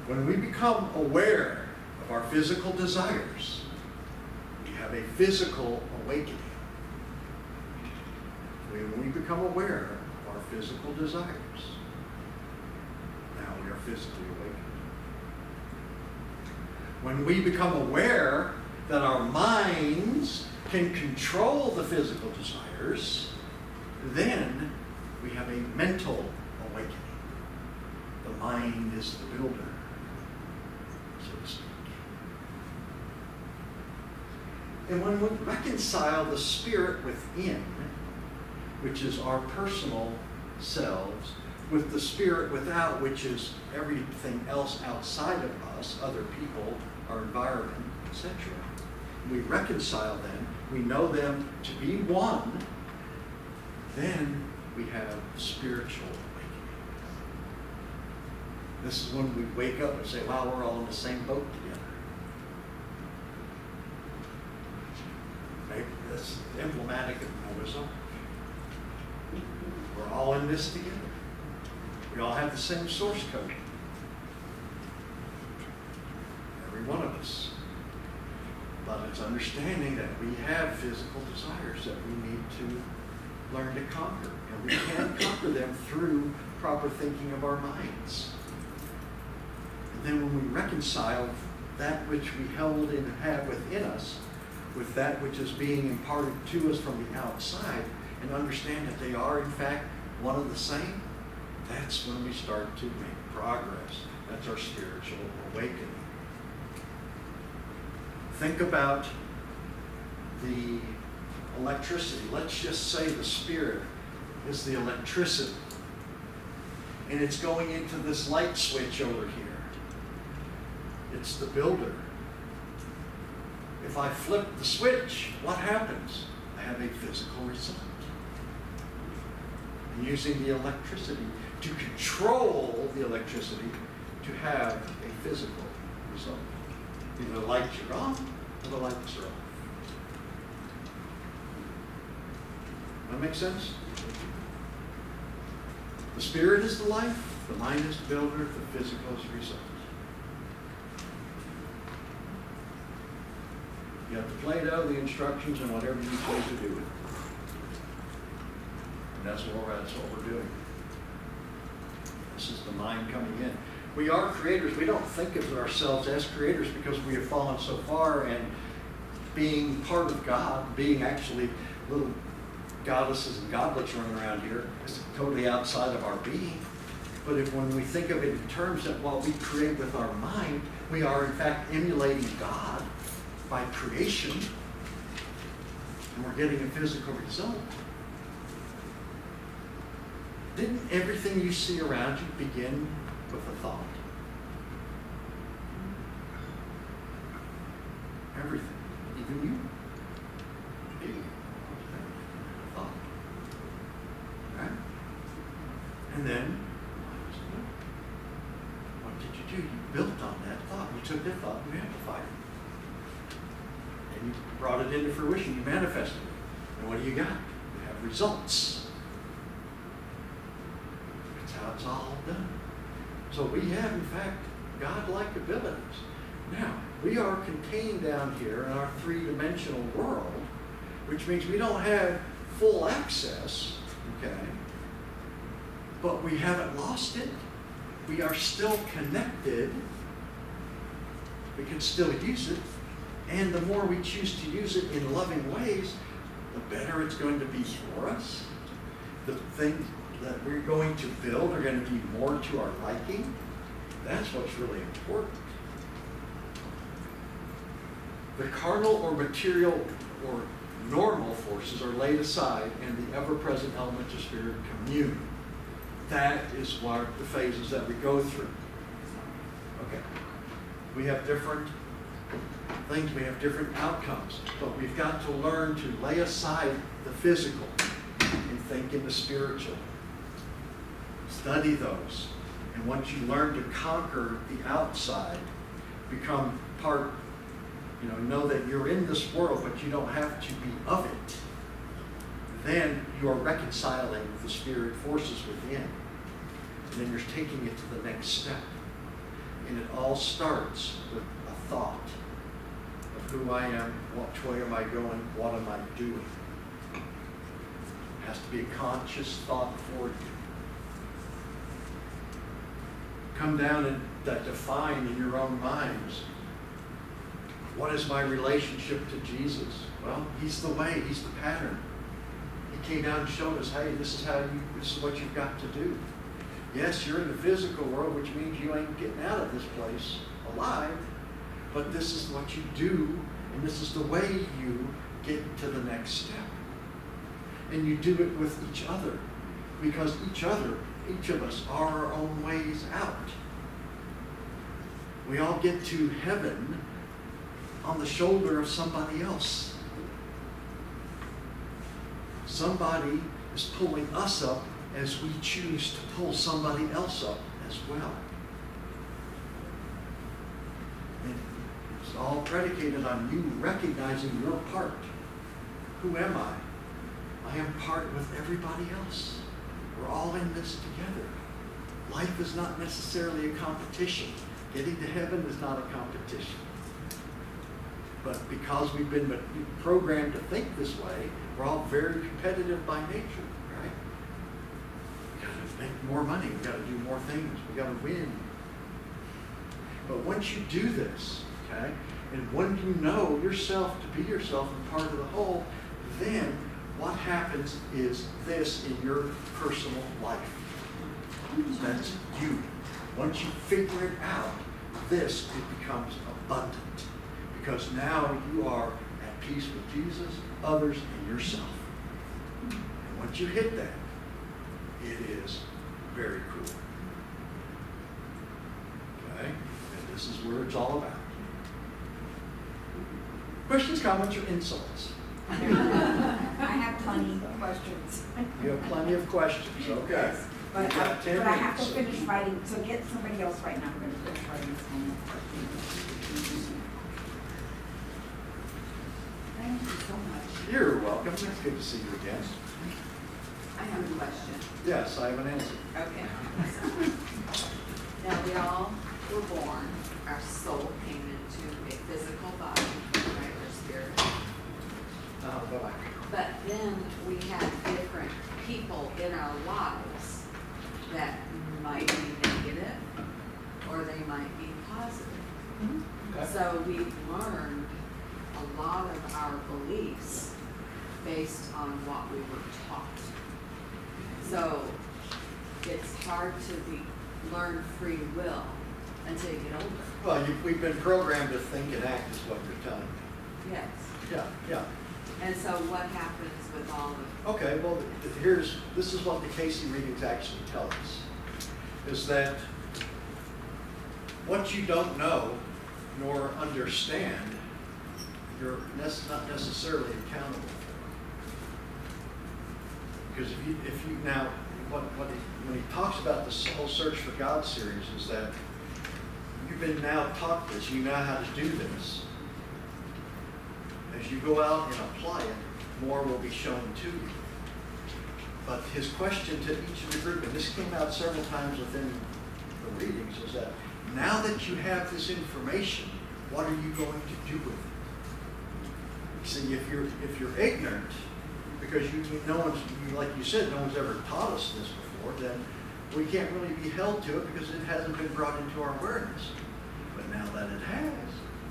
Speaker 2: When we become aware of our physical desires, we have a physical awakening. When we become aware of our physical desires, now we are physically awakened. When we become aware that our minds can control the physical desires, then we have a mental awakening. The mind is the builder, so to speak. And when we reconcile the spirit within, which is our personal selves, with the spirit without, which is everything else outside of us, other people, our environment, etc. We reconcile them, we know them to be one, then we have spiritual awakening. This is when we wake up and say, wow, we're all in the same boat together. Maybe that's emblematic of Noah's Ark. We're all in this together. We all have the same source code. Every one of us. But it's understanding that we have physical desires that we need to learn to conquer. And we can conquer them through proper thinking of our minds. And then when we reconcile that which we held and have within us with that which is being imparted to us from the outside, and understand that they are, in fact, one and the same, that's when we start to make progress. That's our spiritual awakening. Think about the electricity. Let's just say the spirit is the electricity. And it's going into this light switch over here. It's the builder. If I flip the switch, what happens? I have a physical result. I'm using the electricity to control the electricity to have a physical result. Either the lights are on or the lights are off. That make sense? The spirit is the life, the mind is the builder, the physical is the result. You have the Play-Doh, the instructions, and whatever you choose to do with it. And that's what we're doing. This is the mind coming in. We are creators. We don't think of ourselves as creators because we have fallen so far, and being part of God, being actually little goddesses and godlets running around here, is totally outside of our being. But when we think of it in terms that while we create with our mind, we are in fact emulating God by creation, and we're getting a physical result. Didn't everything you see around you begin with a thought? Everything, even you. A thought. Right? And then, what did you do? You built on that thought. You took that thought and you amplified it. brought it into fruition. You manifested it. And what do you got? You have results. That's how it's all done. So we have, in fact, God-like abilities. Now, we are contained down here in our three-dimensional world, which means we don't have full access, okay? But we haven't lost it. We are still connected. We can still use it. And the more we choose to use it in loving ways, the better it's going to be for us. The things that we're going to build are going to be more to our liking. That's what's really important. The carnal or material or normal forces are laid aside and the ever-present elements of spirit commune. That is what the phases that we go through. Okay. We have different things, we have different outcomes, but we've got to learn to lay aside the physical and think in the spiritual. Study those. And once you learn to conquer the outside, become part, know that you're in this world, but you don't have to be of it, then you are reconciling with the spirit forces within. And then you're taking it to the next step. And it all starts with a thought of who I am, which way am I going, what am I doing. It has to be a conscious thought for you. Come down and define in your own minds, what is my relationship to Jesus? Well, he's the way, he's the pattern. He came down and showed us, hey, this is what you've got to do. Yes, you're in the physical world, which means you ain't getting out of this place alive, but this is what you do, and this is the way you get to the next step. And you do it with each other, because each of us are our own ways out. We all get to heaven on the shoulder of somebody else. Somebody is pulling us up as we choose to pull somebody else up as well. And it's all predicated on you recognizing your part. Who am I? I am part with everybody else. We're all in this together. Life is not necessarily a competition. Getting to heaven is not a competition. But because we've been programmed to think this way, we're all very competitive by nature, right? We got to make more money. We got to do more things. We got to win. But once you do this, okay, and when you know yourself to be yourself and part of the whole, then what happens is this in your personal life. That's you. Once you figure it out, this, it becomes abundant. Because now you are at peace with Jesus, others, and yourself. And once you hit that, it is very cool. Okay? And this is where it's all about. Questions, comments, or insults?
Speaker 4: I have plenty of questions.
Speaker 2: You have plenty of questions, okay.
Speaker 4: Yes, but
Speaker 2: You've got 10
Speaker 4: I have to
Speaker 2: minutes.
Speaker 4: finish writing, so get somebody else right now. I'm going to finish writing this one.
Speaker 3: Thank you so much.
Speaker 2: You're welcome. It's good to see you again.
Speaker 3: I have a question.
Speaker 2: Yes, I have an answer.
Speaker 3: Okay. Now, we all were born, our soul came into a physical body, right, or spirit.
Speaker 2: Bye-bye.
Speaker 3: But then we have different people in our lives that might be negative or they might be positive.
Speaker 2: Okay.
Speaker 3: So we've learned a lot of our beliefs based on what we were taught. So it's hard to learn free will until you get older.
Speaker 2: Well, we've been programmed to think and act is what you're telling me.
Speaker 3: Yes.
Speaker 2: Yeah, yeah.
Speaker 3: And so what happens with all of
Speaker 2: Okay, well, this is what the Cayce readings actually tell us, is that what you don't know nor understand, you're not necessarily accountable for. Because if you now, when he talks about this whole Search for God series, is that you've been now taught this, you know how to do this. As you go out and apply it, more will be shown to you. But his question to each of the group, and this came out several times within the readings, is that now that you have this information, what are you going to do with it? See, if you're ignorant, because like you said, no one's ever taught us this before, then we can't really be held to it because it hasn't been brought into our awareness. But now that it has,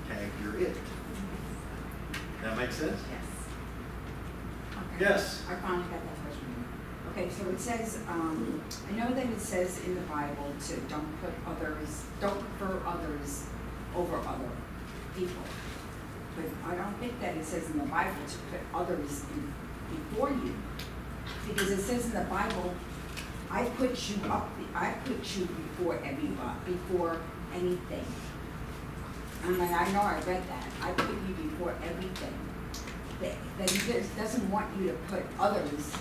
Speaker 2: tag you're it. That makes sense?
Speaker 4: Yes. Okay.
Speaker 2: Yes.
Speaker 4: I finally got that question. Okay, so it says, I know that it says in the Bible to don't prefer others over other people. But I don't think that it says in the Bible to put others before you. Because it says in the Bible, I put you before everybody, before anything. I mean, I know I read that. I put you before everything. That he doesn't want you to put others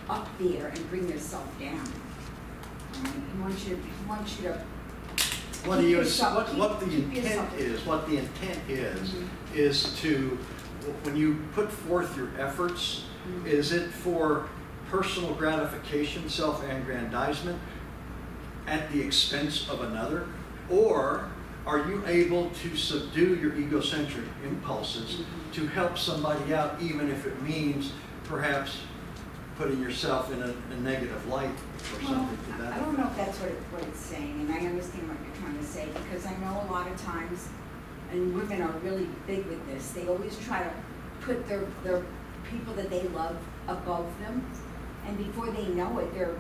Speaker 4: up there and bring yourself down. He wants you to
Speaker 2: What the intent is to, when you put forth your efforts, is it for personal gratification, self-aggrandizement at the expense of another? Or are you able to subdue your egocentric impulses to help somebody out, even if it means perhaps putting yourself in a negative light or something to that
Speaker 4: I don't know if that's what it's saying, and I understand what you're trying to say, because I know a lot of times, and women are really big with this, they always try to put their people that they love above them, and before they know it, they're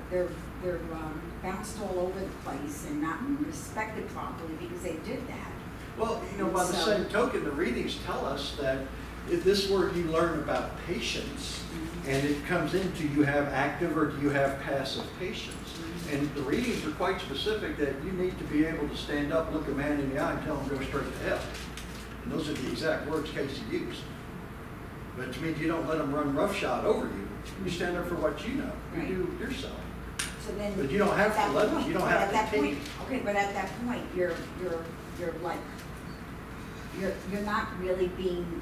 Speaker 4: bounced all over the place and not respected properly because they did that.
Speaker 2: Well, by the same token, the readings tell us that if this where you learn about patience, and it comes into you have active or do you have passive patience. And the readings are quite specific that you need to be able to stand up, look a man in the eye, and tell him go straight to hell. And those are the exact words Cayce used. But to me, you don't let them run roughshod over you. You stand up for what you know. You do yourself.
Speaker 4: So then,
Speaker 2: but you don't have to let them. You don't have to take.
Speaker 4: Okay, but at that point, you're not really being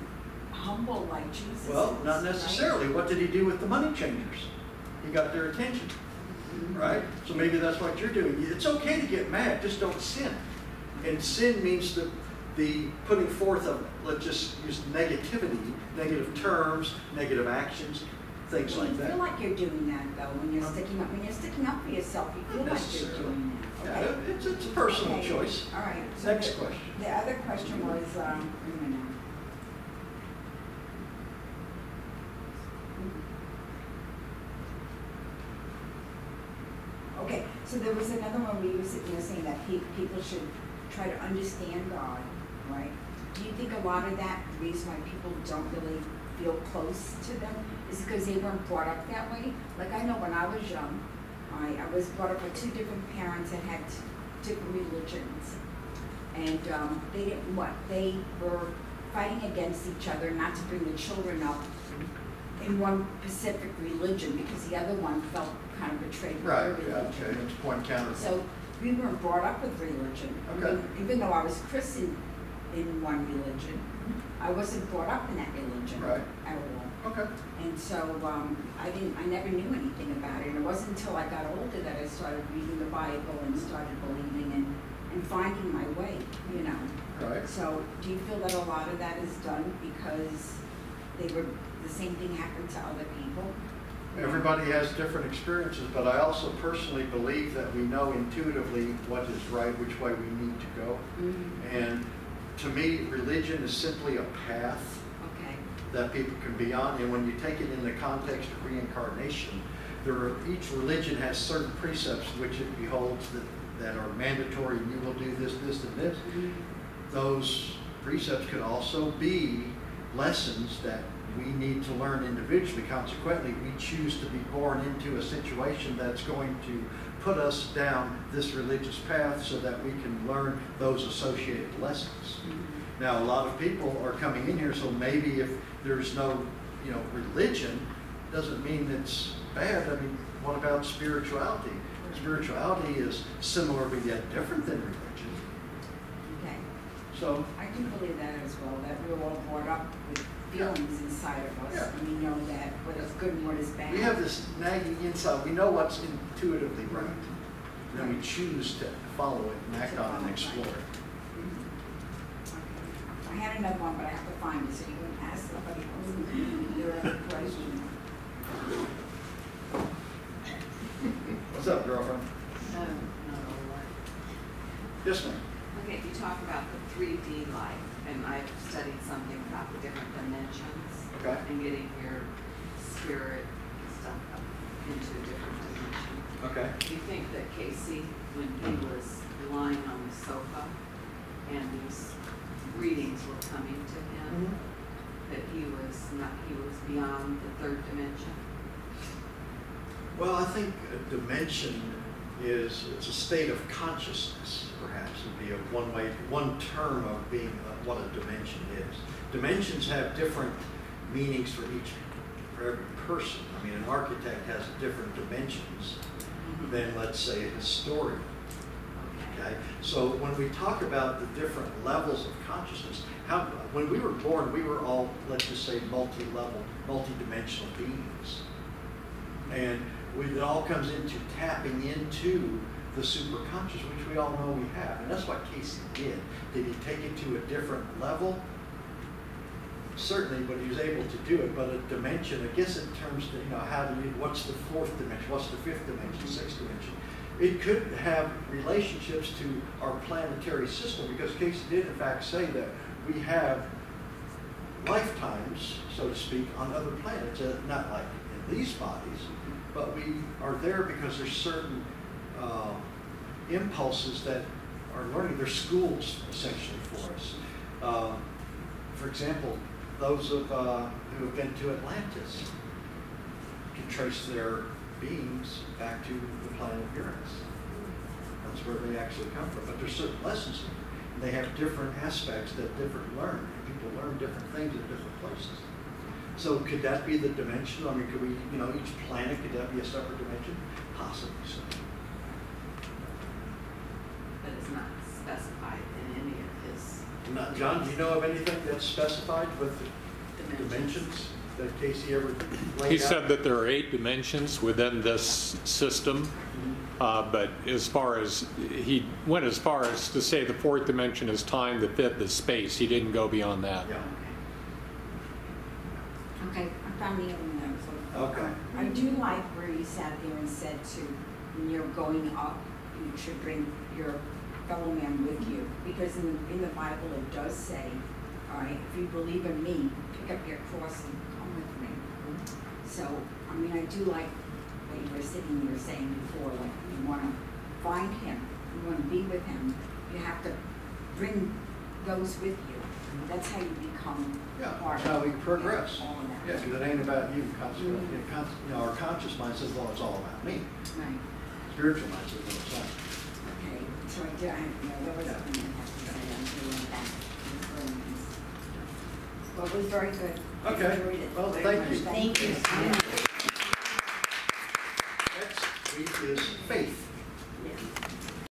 Speaker 4: humble like Jesus.
Speaker 2: Well, not necessarily. Right? What did he do with the money changers? He got their attention, right? So maybe that's what you're doing. It's okay to get mad, just don't sin. And sin means the putting forth of, let's just use negativity, negative terms, negative actions, things like that.
Speaker 4: You feel like you're doing that though when you're sticking up. When you're sticking up for yourself, you feel like you're doing that. Okay?
Speaker 2: Yeah, it's a personal choice.
Speaker 4: All right. So
Speaker 2: next question.
Speaker 4: The other question was, okay, so there was another one where you were sitting there saying that people should try to understand God, right? Do you think a lot of that, the reason why people don't really feel close to them, is because they weren't brought up that way? Like I know when I was young, I was brought up with two different parents that had different religions. And they were fighting against each other not to bring the children up in one specific religion because the other one felt kind of betrayed by their religion.
Speaker 2: Okay, that's point counter.
Speaker 4: So we weren't brought up with religion.
Speaker 2: Okay.
Speaker 4: Even though I was Christian in one religion, I wasn't brought up in that religion at all.
Speaker 2: Okay.
Speaker 4: And so I never knew anything about it. And it wasn't until I got older that I started reading the Bible and started believing and finding my way, you know.
Speaker 2: Right.
Speaker 4: So do you feel that a lot of that is done because the same thing happened to other people?
Speaker 2: Everybody has different experiences, but I also personally believe that we know intuitively what is right, which way we need to go. And to me, religion is simply a path that people can be on. And when you take it in the context of reincarnation, each religion has certain precepts which it beholds that are mandatory. You will do this, this, and this. Those precepts could also be lessons that we need to learn individually. Consequently, we choose to be born into a situation that's going to put us down this religious path so that we can learn those associated lessons. Now, a lot of people are coming in here, so maybe if there's no, religion, doesn't mean it's bad. I mean, what about spirituality? Spirituality is similar but yet different than religion.
Speaker 4: Okay.
Speaker 2: So
Speaker 4: I do believe that as well, that we were all brought up with feelings inside of us,
Speaker 2: Yeah.
Speaker 4: and we know that what is good and what is bad.
Speaker 2: We have this nagging inside. We know what's intuitively right. And then we choose to follow it and act on it and explore it.
Speaker 4: I had another one, but I have to find it so you can ask somebody else their other question.
Speaker 2: What's up, girlfriend?
Speaker 3: No, no.
Speaker 2: Yes, ma'am.
Speaker 3: Okay, you talk about the 3D life, and I've studied something about the different dimensions.
Speaker 2: Okay.
Speaker 3: And getting your spirit stuff up into a different dimension.
Speaker 2: Okay.
Speaker 3: Do you think that Cayce, when he was lying on the sofa and these readings were coming to him, that he was beyond the third dimension?
Speaker 2: Well, I think a dimension it's a state of consciousness, perhaps, would be one term of being what a dimension is. Dimensions have different meanings for every person. I mean, an architect has different dimensions than, let's say, a historian. Okay? So when we talk about the different levels of consciousness, when we were born, we were all, let's just say, multi-level, multi-dimensional beings. And it all comes into tapping into the superconscious, which we all know we have. And that's what Cayce did. Did he take it to a different level? Certainly, but he was able to do it. But a dimension, I guess in terms of, what's the fourth dimension? What's the fifth dimension, sixth dimension? It could have relationships to our planetary system, because Cayce did in fact say that we have lifetimes, so to speak, on other planets, not like in these bodies, but we are there because there's certain impulses that are learning. They're schools, essentially, for us. For example, those who have been to Atlantis can trace their beings back to the planet Uranus. That's where they actually come from. But there's certain lessons in it. And they have different aspects that learn. People learn different things at different places. So could that be the dimension? I mean, could we, each planet, could that be a separate dimension? Possibly so.
Speaker 3: But it's not specified in any of his
Speaker 2: John, do you know of anything that's specified with the dimensions that Cayce ever laid out?
Speaker 1: He said that there are 8 dimensions within this system, but as far as, he went as far as to say the 4th dimension is time, the 5th is space. He didn't go beyond that.
Speaker 2: Yeah.
Speaker 4: Okay, I found the other one.
Speaker 2: Okay.
Speaker 4: I do like where you sat there and said when you're going up, you should bring your fellow man with you. Because in the Bible it does say, all right, if you believe in me, pick up your cross and come with me. So, I mean, I do like what you were sitting there saying before, like you want to find him, you want to be with him, you have to bring those with you. That's how you become part
Speaker 2: that's how we
Speaker 4: of
Speaker 2: progress.
Speaker 4: all of that.
Speaker 2: Yeah, because it ain't about you. Our conscious mind says, well, it's all about me.
Speaker 4: Right.
Speaker 2: Spiritual mind says, well, it's not.
Speaker 4: Okay, so there was something I have to say on doing that. Well, it was very good. I
Speaker 2: Okay.
Speaker 4: enjoyed it
Speaker 2: Well,
Speaker 4: very
Speaker 2: thank
Speaker 4: much.
Speaker 2: you.
Speaker 4: Thank you.
Speaker 2: Next week is faith.